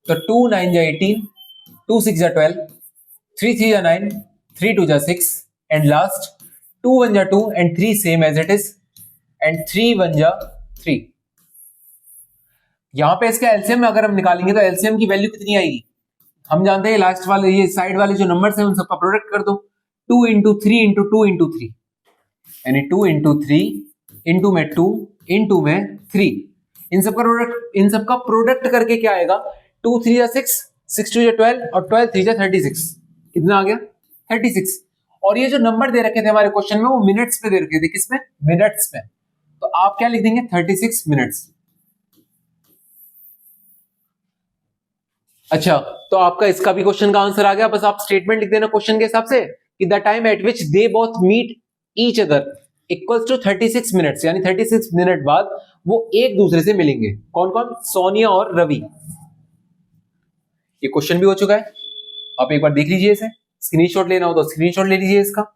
तो 2 9 जा 18, 2 6 जा 12, 3 3 जा 9, 3 2 जा 6 एंड लास्ट 2 1 जा 2 and 3 same as it is and 3 1 जा 3। यहां पे इसका एलसीएम में अगर हम निकालेंगे तो एलसीएम की वैल्यू कितनी आएगी? हम जानते हैं लास्ट वाले ये साइड वाले जो नंबर्स हैं उन सबका प्रोडक्ट कर दो, 2 इंटू 3 इंटू 2 इंटू 3 यानी 2 इंटू 3 इंटू में 2 इंटू में 3, इन सबका प्रोडक्ट करके क्या आएगा? 2 3 जा 6, 6 2 जा 12 और 12 3 जा 36। कितना आ गया? 36। और ये जो नंबर दे रखे थे हमारे क्वेश्चन में वो मिनट्स पे दे रखे थे। किसमें? मिनट्स में। तो आप क्या लिख देंगे? 36 मिनट्स। अच्छा, तो आपका इसका भी क्वेश्चन का आंसर आ गया। बस आप स्टेटमेंट लिख देना क्वेश्चन के हिसाब से कि the time at which they both meet each other equals to 36 minutes, यानी 36 मिनट बाद वो एक दूसरे से मिलेंगे। कौन कौन? सोनिया और रवि। ये क्वेश्चन भी हो चुका है, आप एक बार देख लीजिए इसे। स्क्रीनशॉट लेना हो तो स्क्रीनशॉट ले लीजिए इसका।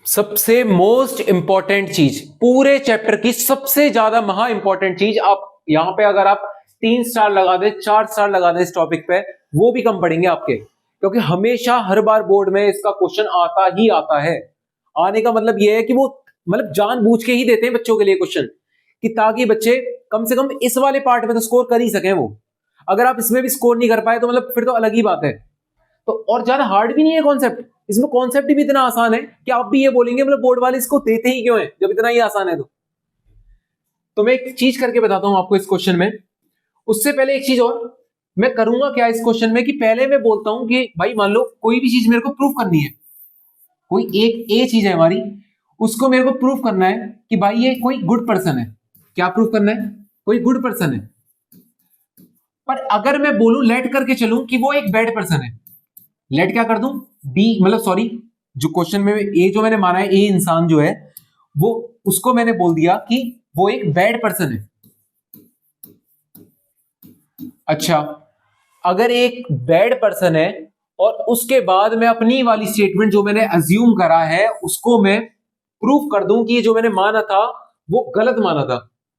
सबसे मोस्ट इंपॉर्टेंट चीज, पूरे चैप्टर की सबसे ज्यादा महा इंपॉर्टेंट चीज, आप यहां पे अगर आप 3 स्टार लगा दे 4 स्टार लगा दे इस टॉपिक पे, वो भी कम पड़ेंगे आपके, क्योंकि हमेशा हर बार बोर्ड में इसका क्वेश्चन आता ही आता है। आने का मतलब ये है कि वो मतलब जानबूझ के ही देते हैं बच्चों के लिए क्वेश्चन, कि ताकि बच्चे कम से कम इस वाले पार्ट में तो स्कोर कर ही सकें। वो अगर आप इसमें भी स्कोर नहीं कर पाए तो मतलब फिर तो अलग ही बात है। तो और ज्यादा हार्ड भी नहीं है कॉन्सेप्ट, इसमें कॉन्सेप्ट भी इतना आसान है कि आप भी ये बोलेंगे मतलब बोर्ड वाले इसको देते ही क्यों है जब इतना ही आसान है। तो मैं एक चीज करके बताता हूं आपको इस क्वेश्चन में। उससे पहले एक चीज और मैं करूंगा क्या इस क्वेश्चन में कि पहले मैं बोलता हूं कि भाई मान लो कोई भी चीज मेरे को प्रूफ करनी है, कोई एक ए चीज है हमारी, उसको मेरे को प्रूफ करना है कि भाई ये कोई गुड पर्सन है। क्या प्रूफ करना है? कोई गुड पर्सन है। पर अगर मैं बोलूं लेट करके चलूं कि वो एक बैड पर्सन है, लेट क्या कर दूं? बी मतलब सॉरी, जो क्वेश्चन में ए जो मैंने माना है ए इंसान जो है वो, उसको मैंने बोल दिया कि वो एक बैड पर्सन है। अच्छा, अगर एक बैड पर्सन है और उसके बाद मैं अपनी वाली स्टेटमेंट जो मैंने अज्यूम करा है उसको मैं प्रूफ कर दूं कि ये जो मैंने माना था वो गलत माना था,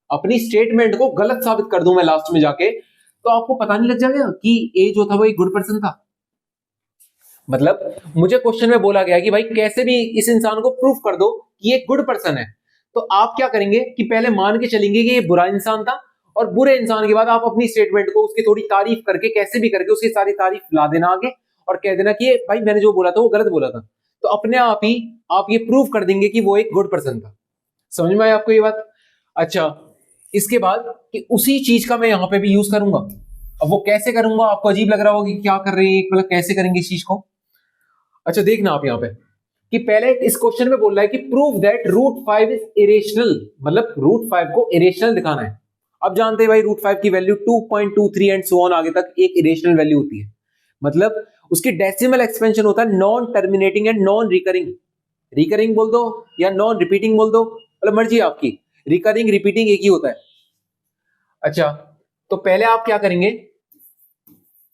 अपनी स्टेटमेंट को गलत साबित कर दूं मैं लास्ट में जाके, तो आपको पता नहीं लग जाएगा कि ए जो था वो एक गुड पर्सन था। मतलब मुझे क्वेश्चन में बोला गया कि भाई कैसे भी इस इंसान को प्रूफ कर दो कि ये एक गुड पर्सन है, तो आप क्या करेंगे कि पहले मान के चलेंगे कि ये बुरा इंसान था, और बुरे इंसान के बाद आप अपनी स्टेटमेंट को उसकी थोड़ी तारीफ करके कैसे भी करके उसकी सारी तारीफ ला देना आगे, और कह देना कि भाई मैंने जो बोला था वो गलत बोला था, तो अपने आप ही आप ये प्रूव कर देंगे कि वो एक गुड पर्सन था। समझ में आया आपको ये बात? अच्छा, इसके बाद कि उसी चीज का मैं यहां पे भी यूज करूंगा। अब वो कैसे करूंगा आपको अजीब लग रहा होगा कि क्या कर रहे हैं, मतलब कैसे करेंगे इस चीज को। अच्छा देखना आप यहां पे कि पहले इस क्वेश्चन में बोल रहा है कि prove that root 5 is irrational, मतलब रूट 5 को इरेशनल दिखाना है। अब जानते हैं भाई रूट 5 की वैल्यू 2.23 एंड सो ऑन आगे तक एक इरेशनल वैल्यू होती है, मतलब उसकी डेसिमल एक्सपेंशन होता है non terminating and non recurring. Recurring बोल दो या नॉन रिपीटिंग बोल दो, मतलब मर्जी आपकी, रिकरिंग रिपीटिंग एक ही होता है। अच्छा, तो पहले आप क्या करेंगे,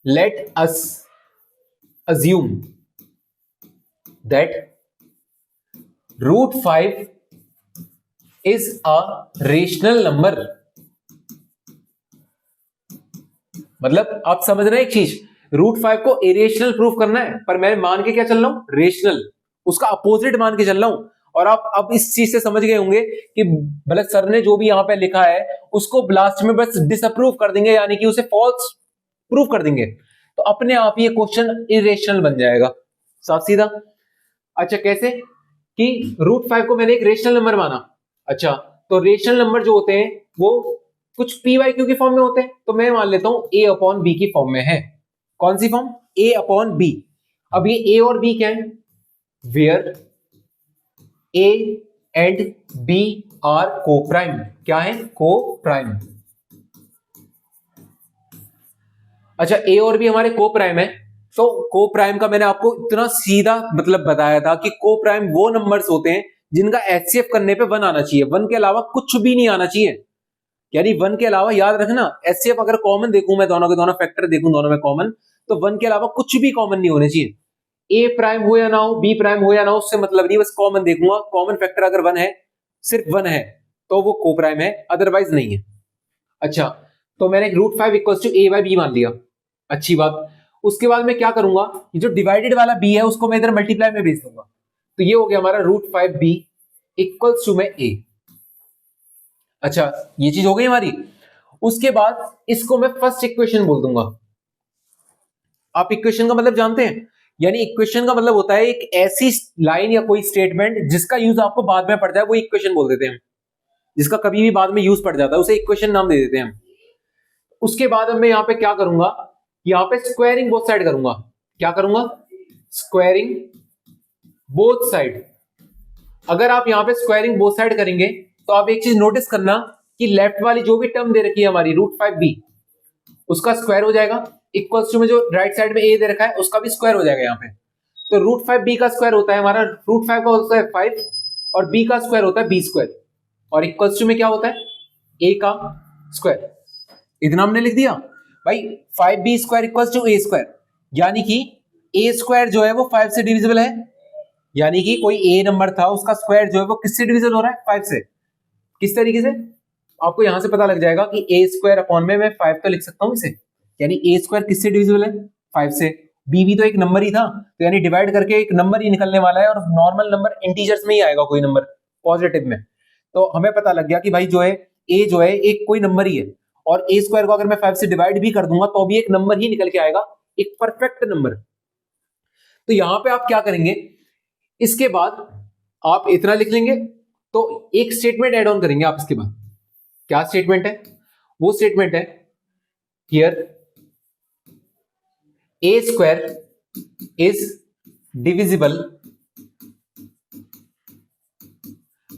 let us assume that root 5 is a rational number. मतलब आप समझ रहे हैं एक चीज, रूट 5 को इरेशनल प्रूफ करना है, पर मैं मान के क्या चल रहा हूं, रेशनल, उसका अपोजिट मान के चल रहा हूं। और आप अब इस चीज से समझ गए होंगे कि मतलब सर ने जो भी यहां पे लिखा है उसको लास्ट में बस डिसअप्रूव कर देंगे, यानी कि उसे फॉल्स प्रूफ कर देंगे, तो अपने आप ये क्वेश्चन इरेशनल बन जाएगा, साफ सीधा। अच्छा कैसे, कि रूट 5 को मैंने एक रेशनल नंबर माना। अच्छा, तो रेशनल नंबर जो होते हैं वो कुछ पी वाई क्यू की फॉर्म में होते हैं, तो मैं मान लेता हूं ए अपॉन बी की फॉर्म में है। कौन सी फॉर्म, ए अपॉन बी। अब ये ए और बी क्या है, where A and B are coprime. क्या है, को प्राइम। अच्छा, ए और बी हमारे को प्राइम है, तो को प्राइम का मैंने आपको इतना सीधा मतलब बताया था कि को प्राइम वो नंबर्स होते हैं जिनका एचसीएफ करने पे 1 आना चाहिए, 1 के अलावा कुछ भी नहीं आना चाहिए। यानी 1 के अलावा याद रखना, एचसीएफ अगर कॉमन देखूं मैं, दोनों के दोनों फैक्टर देखूं दोनों में कॉमन, तो 1 के अलावा कुछ भी कॉमन नहीं होने चाहिए। ए प्राइम हो या ना हो, बी प्राइम हो या ना हो, उससे मतलब नहीं, बस कॉमन देखूंगा, कॉमन फैक्टर अगर 1 है, सिर्फ 1 है, तो वो को प्राइम है, अदरवाइज नहीं है। अच्छा, तो मैंने root 5 equal to A by B मान लिया, अच्छी बात। उसके बाद मैं क्या करूंगा, ये जो डिवाइडेड वाला बी है उसको मैं इधर मल्टीप्लाई में भेज दूंगा, तो ये हो गया हमारा रूट 5 बी इक्वल्स टू में ए। अच्छा, ये चीज हो गई हमारी। उसके बाद इसको मैं फर्स्ट इक्वेशन बोल दूंगा। आप इक्वेशन का मतलब जानते हैं, यानी इक्वेशन का मतलब होता है एक ऐसी लाइन या कोई स्टेटमेंट जिसका यूज आपको बाद में पड़ जाए, वो इक्वेशन बोल देते हैं। जिसका कभी भी बाद में यूज पड़ जाता है उसे इक्वेशन नाम दे देते हैं हम। उसके बाद अब मैं यहां पे क्या करूंगा, यहां पे स्क्वायरिंग बोथ साइड करूंगा। क्या करूंगा, स्क्वायरिंग बोथ साइड। अगर आप यहां पे स्क्वायरिंग बोथ साइड करेंगे तो आप एक चीज नोटिस करना कि लेफ्ट वाली जो भी टर्म दे रखी है हमारी रूट 5 बी, उसका स्क्वायर हो जाएगा, इक्वल्स टू में जो राइट साइड में ए दे रखा है उसका भी स्क्वायर हो जाएगा यहाँ पे। तो रूट 5 बी का स्क्वायर होता है हमारा, रूट 5 का होता है 5 और बी का स्क्वायर होता है बी स्क्वायर, और इक्वल्स टू में क्या होता है, ए का स्क्वायर। इतना हमने लिख दिया भाई, 5 B square equals to A square, यानी कि ए स्क्वायर जो है वो 5 से डिविजिबल है, यानी कि कोई ए नंबर था उसका स्क्वायर जो है वो किससे डिविजिबल हो रहा है, 5 से। किस तरीके से, आपको यहां से पता लग जाएगा कि ए स्क्वायर अपॉन में मैं 5 तो लिख सकता हूं इसे, यानी ए स्क्वायर किससे डिविजिबल है, 5 से। बी भी तो एक नंबर ही था, तो यानी डिवाइड करके एक नंबर ही निकलने वाला है, और नॉर्मल नंबर इंटीजर्स में ही आएगा कोई नंबर पॉजिटिव में। तो हमें पता लग गया कि भाई जो है ए जो है एक कोई नंबर ही है, और ए स्क्वायर को अगर मैं 5 से डिवाइड भी कर दूंगा तो भी एक नंबर ही निकल के आएगा, एक परफेक्ट नंबर। तो यहां पे आप क्या करेंगे, इसके बाद आप इतना लिख लेंगे, तो एक स्टेटमेंट ऐड ऑन करेंगे आप इसके बाद। क्या स्टेटमेंट है, वो स्टेटमेंट है here A square is divisible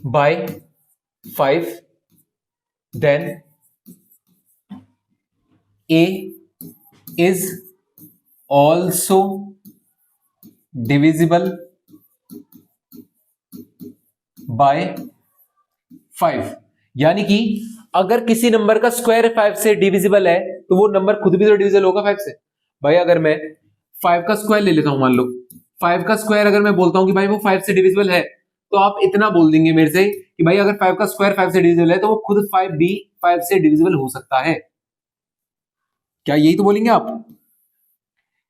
by 5, then A is also divisible by 5। यानी कि अगर किसी नंबर का स्क्वायर 5 से डिविजिबल है तो वो नंबर खुद भी तो डिविजिबल होगा 5 से। भाई अगर मैं 5 का स्क्वायर ले लेता हूं, मान लो 5 का स्क्वायर अगर मैं बोलता हूं कि भाई वो 5 से डिविजिबल है, तो आप इतना बोल देंगे मेरे से कि भाई अगर 5 का स्क्वायर 5 से डिविजिबल है तो वो खुद 5 भी 5 से डिविजिबल हो सकता है। क्या यही तो बोलेंगे आप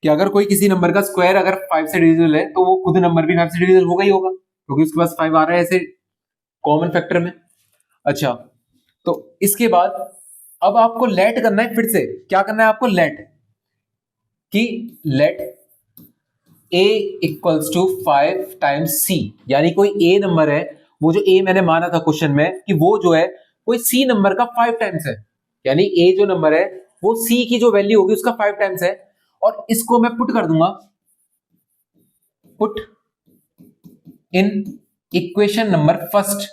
कि अगर कोई किसी नंबर का स्क्वायर अगर 5 से डिविजिबल है तो वो खुद नंबर भी 5 से डिविजिबल होगा ही होगा, क्योंकि उसके पास 5 आ रहा है ऐसे कॉमन फैक्टर में। अच्छा, तो इसके बाद अब आपको लेट करना है, फिर से क्या करना है आपको, लेट कि let a equals to 5 times c, यानी कोई a नंबर है, वो जो a मैंने माना था क्वेश्चन में कि वो जो है कोई c नंबर का 5 टाइम्स है, यानी a जो नंबर है वो c की जो वैल्यू होगी उसका 5 टाइम्स है, और इसको मैं पुट कर दूंगा, put in equation number first,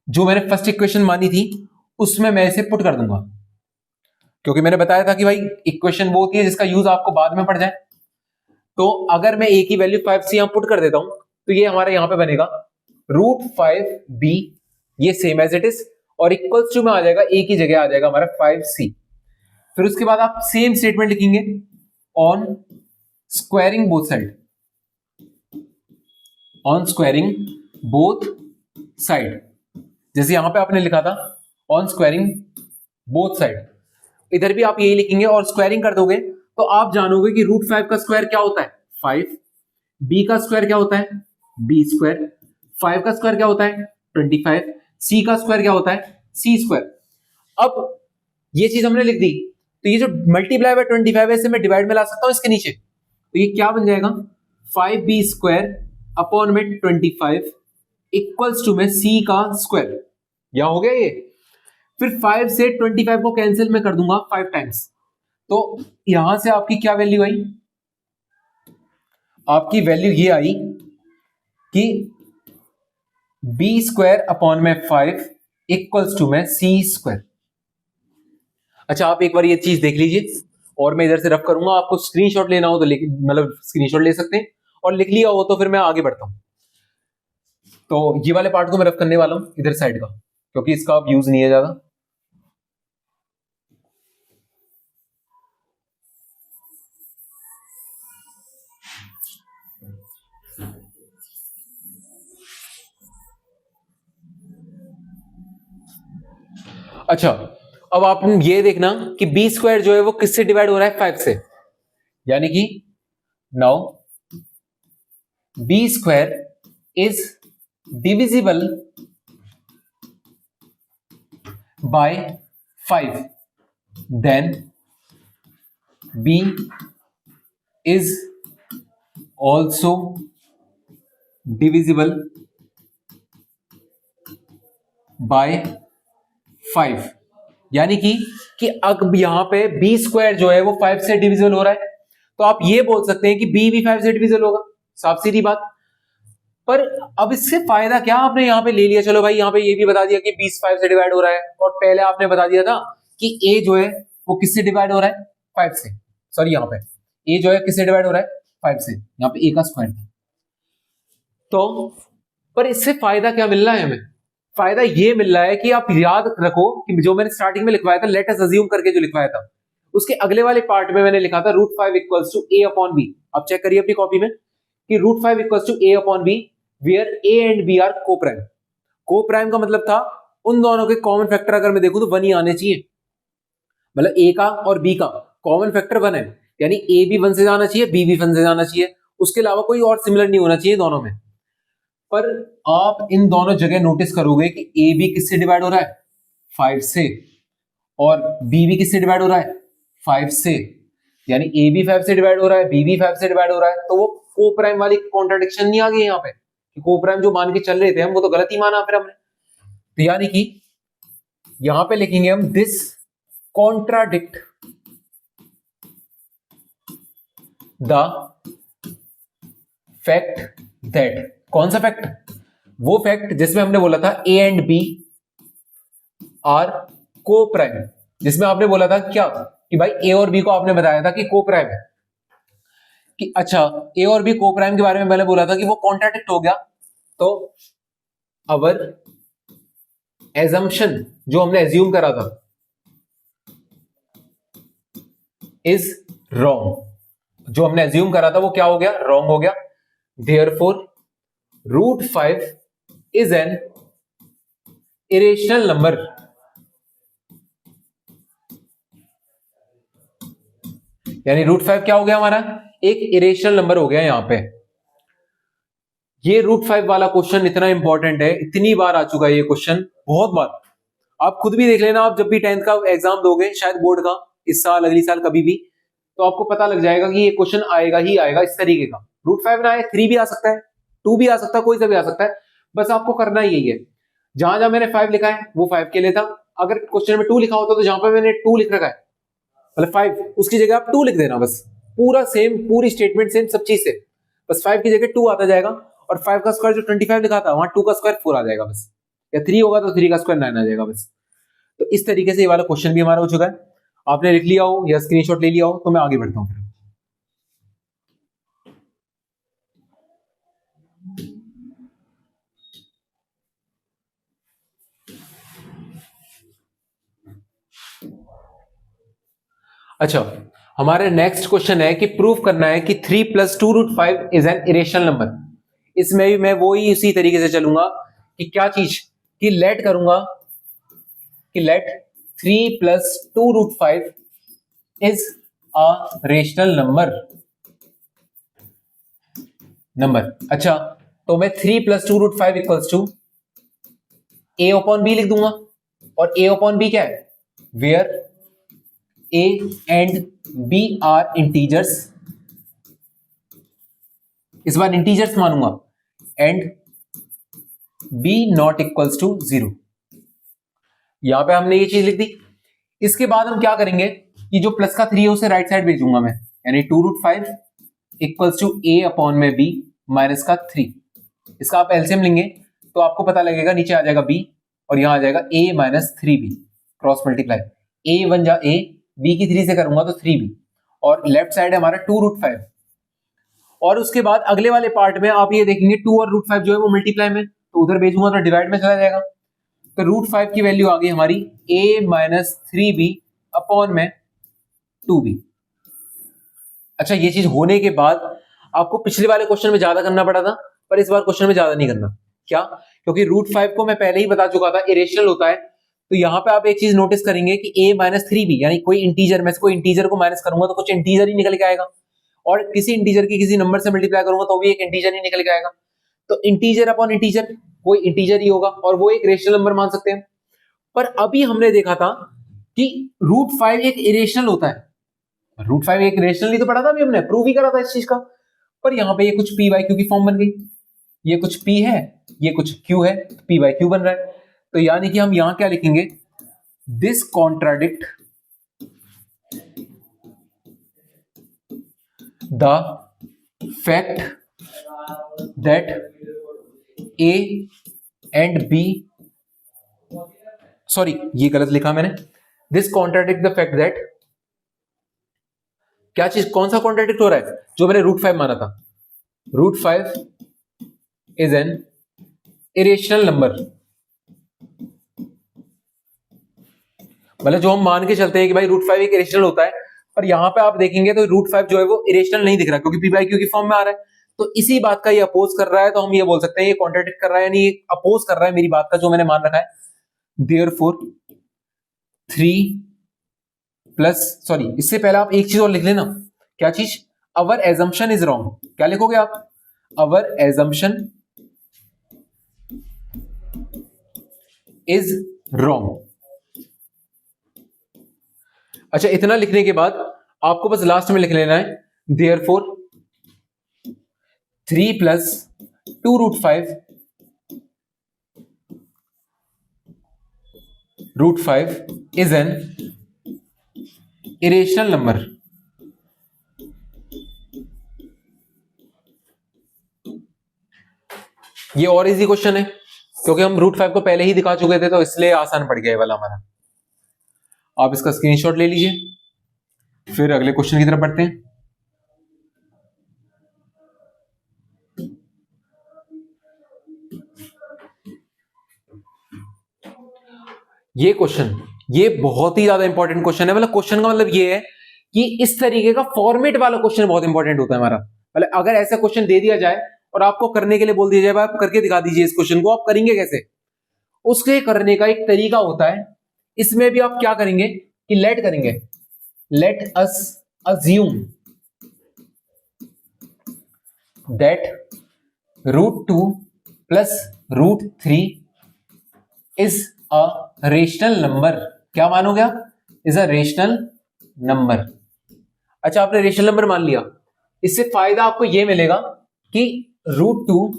जो मैंने फर्स्ट इक्वेशन मानी थी उसमें मैं इसे पुट कर दूंगा, क्योंकि मैंने बताया था कि भाई इक्वेशन वो होती है जिसका यूज आपको बाद में पड़ जाए। तो अगर मैं a की वैल्यू 5c यहां पुट कर देता हूं तो ये हमारे यहां पे बनेगा √5b, ये सेम एज इट इज, और इक्वल्स टू में आ जाएगा a की जगह आ जाएगा हमारा 5c। फिर उसके बाद आप सेम स्टेटमेंट लिखेंगे on squaring both side, on squaring both side, जैसे यहां पे आपने लिखा था ऑन स्क्वायरिंग बोथ साइड, इधर भी आप यही लिखेंगे और स्क्वायरिंग कर दोगे तो आप जानोगे कि √5 का स्क्वायर क्या होता है 5, b का स्क्वायर क्या होता है b स्क्वायर, 5 का स्क्वायर क्या होता है 25, c का स्क्वायर क्या होता है c स्क्वायर। अब ये चीज हमने लिख दी, तो ये जो मल्टीप्लाई बाय 25 है इसे मैं डिवाइड में ला सकता हूं इसके नीचे, तो ये क्या बन जाएगा 5b स्क्वायर अपॉन में 25 इक्वल्स टू में c का स्क्वायर, यहां हो गया ये। फिर 5 से 25 को कैंसिल मैं कर दूंगा 5 टाइम्स, तो यहां से आपकी क्या वैल्यू आई, आपकी वैल्यू ये आई कि b स्क्वायर अपॉन में 5 इक्वल्स टू में c स्क्वायर। अच्छा, आप एक बार ये चीज देख लीजिए और मैं इधर से रफ करूंगा, आपको स्क्रीनशॉट लेना हो तो मतलब स्क्रीनशॉट ले सकते हैं, और लिख लिया हो तो फिर मैं आगे बढ़ता हूं। तो ये वाले पार्ट को मैं रफ करने वाला हूं इधर साइड का, क्योंकि इसका अब यूज नहीं है ज्यादा। अच्छा, अब आप ये देखना कि b स्क्वायर जो है वो किससे डिवाइड हो रहा है 5 से, यानी कि now b square is divisible by 5, then b is also divisible by 5, यानी कि अब यहां पे b स्क्वायर जो है वो 5 से डिविजिबल हो रहा है, तो आप ये बोल सकते हैं कि b भी 5 से डिविजिबल होगा, साफ सीधी बात। पर अब इससे फायदा क्या आपने यहां पे ले लिया, चलो भाई यहां पे ये भी बता दिया कि 20 5 से डिवाइड हो रहा है, और पहले आपने बता दिया था कि a जो है वो किससे डिवाइड हो रहा है 5 से, सॉरी यहां पे a जो है किससे डिवाइड हो रहा है 5 से, यहां पे a का स्क्वायर था। तो पर इससे फायदा क्या मिल रहा है हमें, फायदा ये मिल रहा है कि आप याद रखो कि जो मैंने स्टार्टिंग में लिखवाया था लेट अस अज्यूम करके जो लिखवाया था, उसके अगले वाले पार्ट में मैंने लिखा था √5 equals to a upon b। आप चेक करिए अपनी कॉपी में कि √5 equals to a upon b where a and b are coprime. Coprime का मतलब था उन दोनों के कॉमन फैक्टर अगर मैं देखूं तो 1 ही आने चाहिए, मतलब a का और b का कॉमन फैक्टर 1 है, यानी a भी 1 से जाना चाहिए b भी 1 से जाना चाहिए, उसके अलावा कोई और सिमिलर नहीं होना चाहिए दोनों में। पर आप इन दोनों जगह नोटिस करोगे कि ए बी किससे डिवाइड हो रहा है 5 से, और बी भी किससे डिवाइड हो रहा है 5 से, यानी ए भी 5 से डिवाइड हो रहा है बी भी 5 से डिवाइड हो रहा है, तो वो कोप्राइम वाली कॉन्ट्राडिक्शन नहीं आ गई यहाँ पे, कोप्राइम जो मान के चल रहे थे हम वो तो गलत ही माना फिर हमने। तो यानी कि यहां पे लिखेंगे हम this contradict the fact that, कौन सा फैक्ट, वो फैक्ट जिसमें हमने बोला था ए एंड बी आर को प्राइम, जिसमें आपने बोला था क्या कि भाई ए और बी को आपने बताया था कि को प्राइम है, कि अच्छा ए और बी को प्राइम के बारे में मैंने बोला था कि वो कॉन्ट्राडिक्ट हो गया, तो अवर एजम्पशन जो हमने एज्यूम करा था इज रॉन्ग, जो हमने एज्यूम करा था वो क्या हो गया रॉन्ग हो गया, therefore root 5 is an irrational number. यानी रूट 5 क्या हो गया हमारा, एक इरेशनल नंबर हो गया यहां पे। ये रूट 5 वाला क्वेश्चन इतना इंपॉर्टेंट है, इतनी बार आ चुका है ये क्वेश्चन, बहुत बार। आप खुद भी देख लेना, आप जब भी 10th का एग्जाम दोगे, शायद बोर्ड का, इस साल अगली साल कभी भी, तो आपको पता लग जाएगा कि ये क्वेश्चन आएगा ही आएगा इस तरीके का। रूट 5 ना आए, 3 भी आ सकता है, 2 भी आ सकता है, कोई सा भी आ सकता है। बस आपको करना ही यही है, जहां जहां मैंने 5 लिखा है वो 5 के लिए था। अगर क्वेश्चन में 2 लिखा होता तो जहां पे मैंने 2 लिख रखा है, मतलब 5, उसकी जगह आप 2 लिख देना बस। पूरा सेम, पूरी स्टेटमेंट सेम, सब चीज सेम, बस 5 की जगह 2 आता जाएगा। और 5 का स्क्वायर जो 25 लिखा था, वहां 2 का स्क्वायर 4 आ जाएगा बस, या 3 होगा तो 3 का स्क्वायर 9 आ जाएगा बस। तो इस तरीके से ये वाला क्वेश्चन भी हमारा हो चुका है। आपने लिख लिया हो या स्क्रीनशॉट ले लिया हो तो मैं आगे बढ़ता हूं फिर। अच्छा, हमारे नेक्स्ट क्वेश्चन है कि प्रूव करना है कि 3 + 2 root 5 is an irrational number. इसमें भी मैं वो ही उसी तरीके से चलूंगा कि क्या चीज, कि लेट करूंगा कि let 3 + 2 root 5 is a rational number. अच्छा, तो मैं 3 + 2 root 5 equals to a upon b लिख दूंगा। और a अपॉन b क्या है, where a and b are integers, इस बार इंटीजर्स मानूंगा, and b not equals to 0। यहां पे हमने ये चीज लिख दी। इसके बाद हम क्या करेंगे कि जो प्लस का 3 है उसे राइट साइड भेजूंगा मैं, यानी 2 root 5 equals to a upon में b माइनस का 3। इसका आप एलसीएम लेंगे तो आपको पता लगेगा, नीचे आ जाएगा b और यहां आ जाएगा a minus 3b, cross multiply, a 1 जा a, b की 3 से करूंगा तो 3b, और लेफ्ट साइड है हमारा 2 रूट 5। और उसके बाद अगले वाले पार्ट में आप ये देखेंगे 2 और रूट 5 जो है वो मल्टीप्लाई में, तो उधर भेजूंगा तो डिवाइड में चला जाएगा। तो रूट 5 की वैल्यू आ गई हमारी a माइनस 3b अपॉन में 2b। अच्छा, ये चीज होने के बाद आपको पिछले वाले क्वेश्चन में ज्यादा करना पड़ा था, पर इस बार क्वेश्चन में ज्यादा नहीं करना। क्या, क्योंकि रूट 5 को मैं पहले ही बता चुका था इरेशनल होता है। तो यहां पे आप एक चीज नोटिस करेंगे कि a माइनस 3b, यानी कोई इंटीजर में से कोई इंटीजर को माइनस करूंगा तो कुछ इंटीजर ही निकल के आएगा, और किसी इंटीजर की किसी नंबर से मल्टीप्लाई करूंगा तो भी एक इंटीजर ही निकल के आएगा। तो इंटीजर अपॉन इंटीजर कोई इंटीजर ही होगा, और वो एक रेशनल नंबर मान सकते हैं। पर अभी हमने देखा था कि रूट 5 एक इरेशनल होता है। रूट 5 एक रेशनल ही तो पढ़ा था अभी, हमने प्रूव ही करा था इस चीज का। पर यहां पे ये कुछ पी बाई क्यू की फॉर्म बन गई, ये कुछ p है, ये कुछ q है, p बाई क्यू बन रहा है। तो यानी कि हम यहां क्या लिखेंगे, this contradict the fact that a and b, sorry ये गलत लिखा मैंने, this contradict the fact that, क्या चीज, कौन सा कॉन्ट्राडिक्ट हो रहा है, जो मैंने रूट 5 माना था, root 5 is an irrational number. मतलब जो हम मान के चलते हैं कि भाई रूट 5 एक इरेशनल होता है, पर यहां पे आप देखेंगे तो रूट 5 जो है वो इरेशनल नहीं दिख रहा, क्योंकि p बाई क्यू की फॉर्म में आ रहा है। तो इसी बात का ये अपोज कर रहा है, तो हम ये बोल सकते हैं ये कॉन्ट्राडिक्ट कर रहा है, यानी ये अपोज कर रहा है मेरी बात का जो मैंने मान रखा है। देयरफॉर 3 प्लस, सॉरी इससे पहले आप एक चीज और लिख लेना, क्या चीज, अवर एजम्पशन इज रॉन्ग। क्या लिखोगे आप, अवर एजम्पशन इज रॉन्ग। अच्छा, इतना लिखने के बाद आपको बस लास्ट में लिख लेना है, therefore 3 + 2 root 5 is an irrational number. ये और इजी क्वेश्चन है, क्योंकि हम रूट 5 को पहले ही दिखा चुके थे, तो इसलिए आसान पड़ गया ये वाला हमारा। आप इसका स्क्रीनशॉट ले लीजिए, फिर अगले क्वेश्चन की तरफ बढ़ते हैं। ये क्वेश्चन, ये बहुत ही ज्यादा इंपॉर्टेंट क्वेश्चन है। मतलब क्वेश्चन का मतलब ये है कि इस तरीके का फॉर्मेट वाला क्वेश्चन बहुत इंपॉर्टेंट होता है हमारा। मतलब अगर ऐसा क्वेश्चन दे दिया जाए और आपको करने के लिए बोल दिया जाए आप करके दिखा दीजिए इस क्वेश्चन को, आप करेंगे कैसे? उसके करने का एक तरीका होता है। इसमें भी आप क्या करेंगे कि लेट करेंगे, let us assume that √2 plus √3 is a rational number. क्या मानोगे आप? Is a rational number. अच्छा, आपने रेशनल नंबर मान लिया। इससे फायदा आपको यह मिलेगा कि √2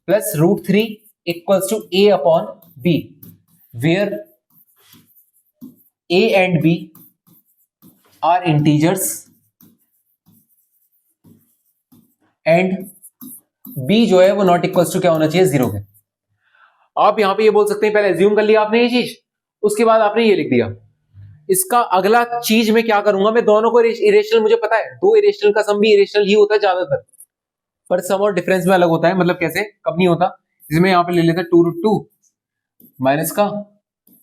plus √3 equals to a upon b, where a and b are integers and b जो है वो नॉट इक्वल्स टू क्या होना चाहिए? 0 के। आप यहां पे ये बोल सकते हैं, पहले एज्यूम कर लिया आपने ये चीज, उसके बाद आपने ये लिख दिया। इसका अगला चीज मैं क्या करूंगा, मैं दोनों को इरेशनल, मुझे पता है दो इरेशनल का सम भी इरेशनल ही होता है ज्यादातर, पर सम और डिफरेंस में अलग होता है। मतलब कैसे, कब नहीं होता? जिसमें यहां पे ले लेते हैं 2√2 माइनस का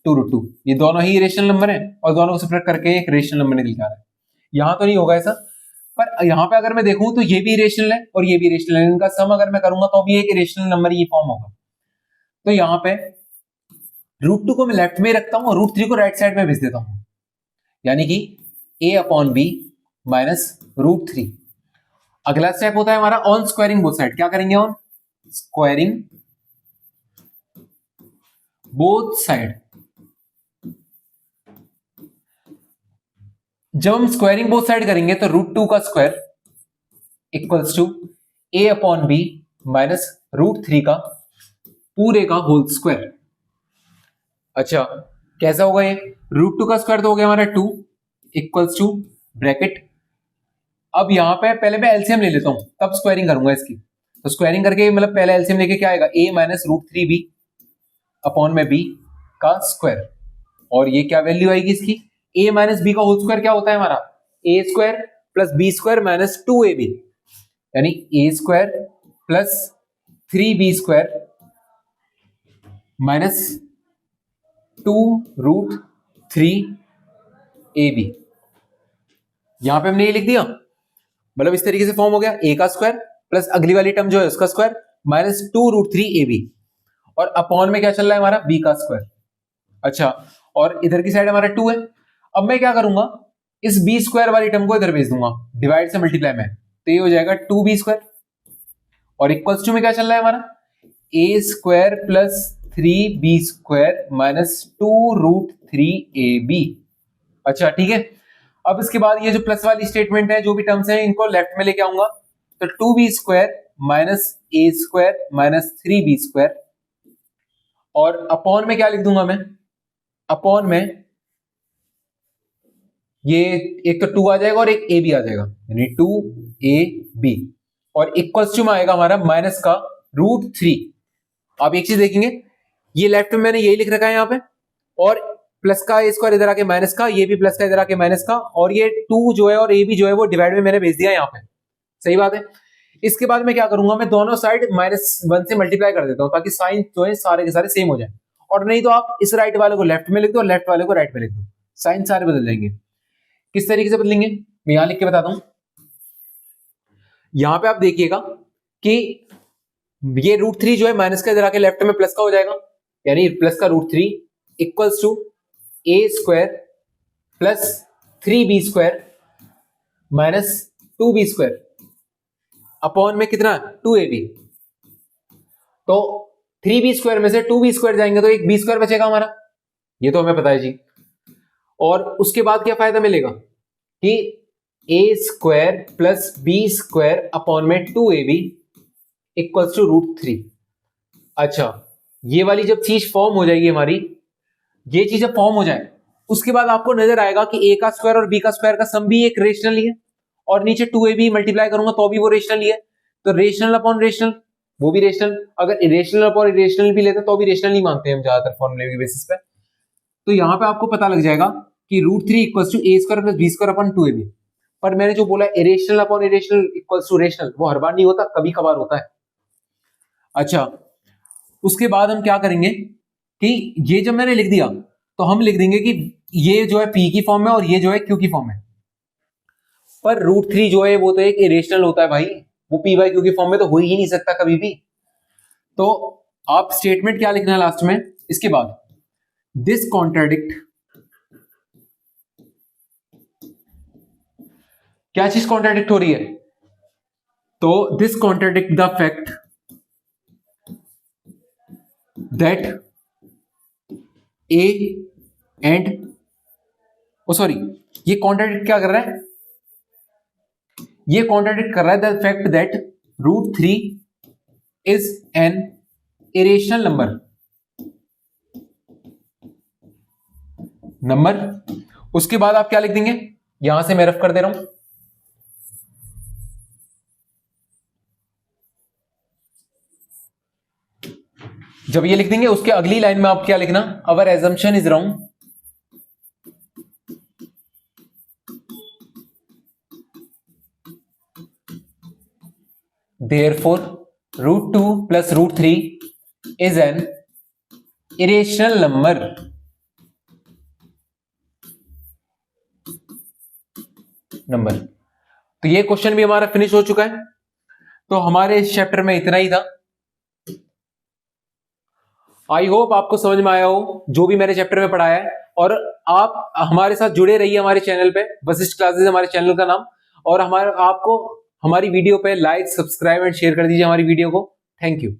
2√2, ये दोनों ही इरेशनल नंबर है और दोनों को सेपरेट करके एक रेशनल नंबर निकल जा रहा है। यहां तो नहीं होगा ऐसा, पर यहां पे अगर मैं देखूं तो ये भी इरेशनल है और ये भी इरेशनल है, इनका सम अगर मैं करूंगा तो भी एक इरेशनल नंबर ही फॉर्म होगा। तो यहां पे √2 को मैं लेफ्ट में रखता हूं और √3 को राइट साइड में भेज देता हूं, यानी कि a अपॉन b माइनस √3। अगला स्टेप होता है हमारा ऑन स्क्वायरिंग बोथ साइड। क्या करेंगे? On squaring both side. जब हम स्क्वायरिंग बोथ साइड करेंगे तो √2 का square equals to a upon b minus √3 का पूरे का होल स्क्वायर। अच्छा, कैसा होगा ये? √2 का स्क्वायर तो हो गया हमारा 2 इक्वल्स टू ब्रैकेट। अब यहां पे पहले मैं एलसीएम ले लेता हूं, तब स्क्वायरिंग करूंगा इसकी। तो स्क्वायरिंग करके मतलब पहले एलसीएम लेके क्या आएगा? a माइनस √3b अपॉन में b का स्क्वायर। और ये क्या वैल्यू आएगी इसकी? a माइनस b का होल स्क्वायर क्या होता है हमारा? a square plus b square minus 2ab, यानी a square plus 3b square minus 2√3ab। यहां पे हमने ये लिख दिया, मतलब इस तरीके से फॉर्म हो गया। a का स्क्वायर प्लस अगली वाली टर्म जो है उसका स्क्वायर माइनस 2√3ab, और अपॉन में क्या चल रहा है हमारा? b का स्क्वायर। अच्छा, और इधर की साइड हमारा 2 है। अब मैं क्या करूंगा, इस b स्क्वायर वाली टर्म को इधर भेज दूंगा, डिवाइड से मल्टीप्लाई में, तो ये हो जाएगा 2b स्क्वायर। और इक्वल्स टू में क्या चल रहा है हमारा? a square plus 3b square minus 2√3ab। अच्छा ठीक है। अब इसके बाद ये जो प्लस वाली स्टेटमेंट है, जो भी टर्म्स हैं इनको लेफ्ट में लेके आऊंगा, तो 2b square minus a square minus 3b square, और अपॉन में क्या लिख दूंगा मैं? अपॉन में ये एक तो 2 आ जाएगा और एक a भी आ जाएगा, यानी 2ab, और इक्वल्स टू में आएगा हमारा माइनस का √3। आप एक चीज देखेंगे, ये लेफ्ट में मैंने यही लिख रखा है यहाँ पे, और प्लस का a स्क्वायर इधर आके माइनस का, ये भी प्लस का इधर आके माइनस का, और ये 2 जो है और a भी जो है वो डिवाइड में मैंने भेज दिया यहाँ पे। सही बात है। इसके बाद मैं क्या करूंगा, मैं दोनों साइड -1 से मल्टीप्लाई कर देता हूं, ताकि साइन जो है सारे के सारे सेम हो जाए। और नहीं तो आप इस राइट वाले को लेफ्ट में लिख दो और लेफ्ट वाले को राइट में लिख दो, साइन सारे बदल जाएंगे। किस तरीके से बदलेंगे मैं यहां लिख के बताता हूं। यहां पे आप देखिएगा कि ये √3 जो है माइनस का इधर आके लेफ्ट में प्लस का हो जाएगा, यानी प्लस का √3 equals to a square plus 3b square minus 2b square upon में कितना? 2ab। तो 3b स्क्वायर में से 2b स्क्वायर जाएंगे तो एक b स्क्वायर बचेगा हमारा, ये तो हमें पता है जी। और उसके बाद क्या फायदा मिलेगा कि a square plus b square upon में 2ab इक्वल्स टू √3। अच्छा, ये वाली जब चीज फॉर्म हो जाएगी हमारी, ये चीज जब फॉर्म हो जाए उसके बाद आपको नजर आएगा कि a का स्क्वायर और b का स्क्वायर का सम भी एक रेशनल ही है, और नीचे 2ab मल्टीप्लाई करूंगा तो भी वो रेशनल ही है। तो रेशनल अपॉन रेशनल वो भी रेशनल, अगर इरेशनल अपॉन इरेशनल भी लेते तो भी रेशनल ही मानते हैं हम ज्यादातर फॉर्मूले के बेसिस पे। तो यहां पे आपको पता लग जाएगा कि √3 equals to a square plus b square upon 2ab। पर मैंने जो बोला irrational upon irrational equals to rational, वो हर बार नहीं होता, कभी कभार होता है। अच्छा, उसके बाद हम क्या करेंगे कि ये जब मैंने लिख दिया तो हम लिख देंगे कि ये जो है p की फॉर्म में और ये जो है q की फॉर्म में। पर √3 जो है वो तो एक इरेशनल होता है भाई, वो पी बाई क्यू की फॉर्म में तो हो ही नहीं सकता कभी भी। तो आप स्टेटमेंट क्या लिखना है लास्ट में, इसके बाद दिस कॉन्ट्राडिक्ट, क्या चीज कॉन्ट्राडिक्ट हो रही है, तो this contradict the fact that A and, oh sorry, ये कॉन्ट्राडिक्ट क्या कर रहा है, ये कॉन्ट्राडिक्ट कर रहा है the fact that √3 is an irrational number. उसके बाद आप क्या लिख देंगे, यहां से मैं रफ कर दे रहा हूं, जब ये लिख देंगे उसके अगली लाइन में आप क्या लिखना, our assumption is wrong, therefore √2 plus √3 is an irrational number. तो ये क्वेश्चन भी हमारा फिनिश हो चुका है। तो हमारे इस चैप्टर में इतना ही था। आई होप आपको समझ में आया हो जो भी मैंने चैप्टर में पढ़ाया है, और आप हमारे साथ जुड़े रहिए हमारे चैनल पे, वशिष्ठ क्लासेस हमारे चैनल का नाम, और आपको हमारी वीडियो पे लाइक, सब्सक्राइब एंड शेयर कर दीजिए हमारी वीडियो को। Thank you.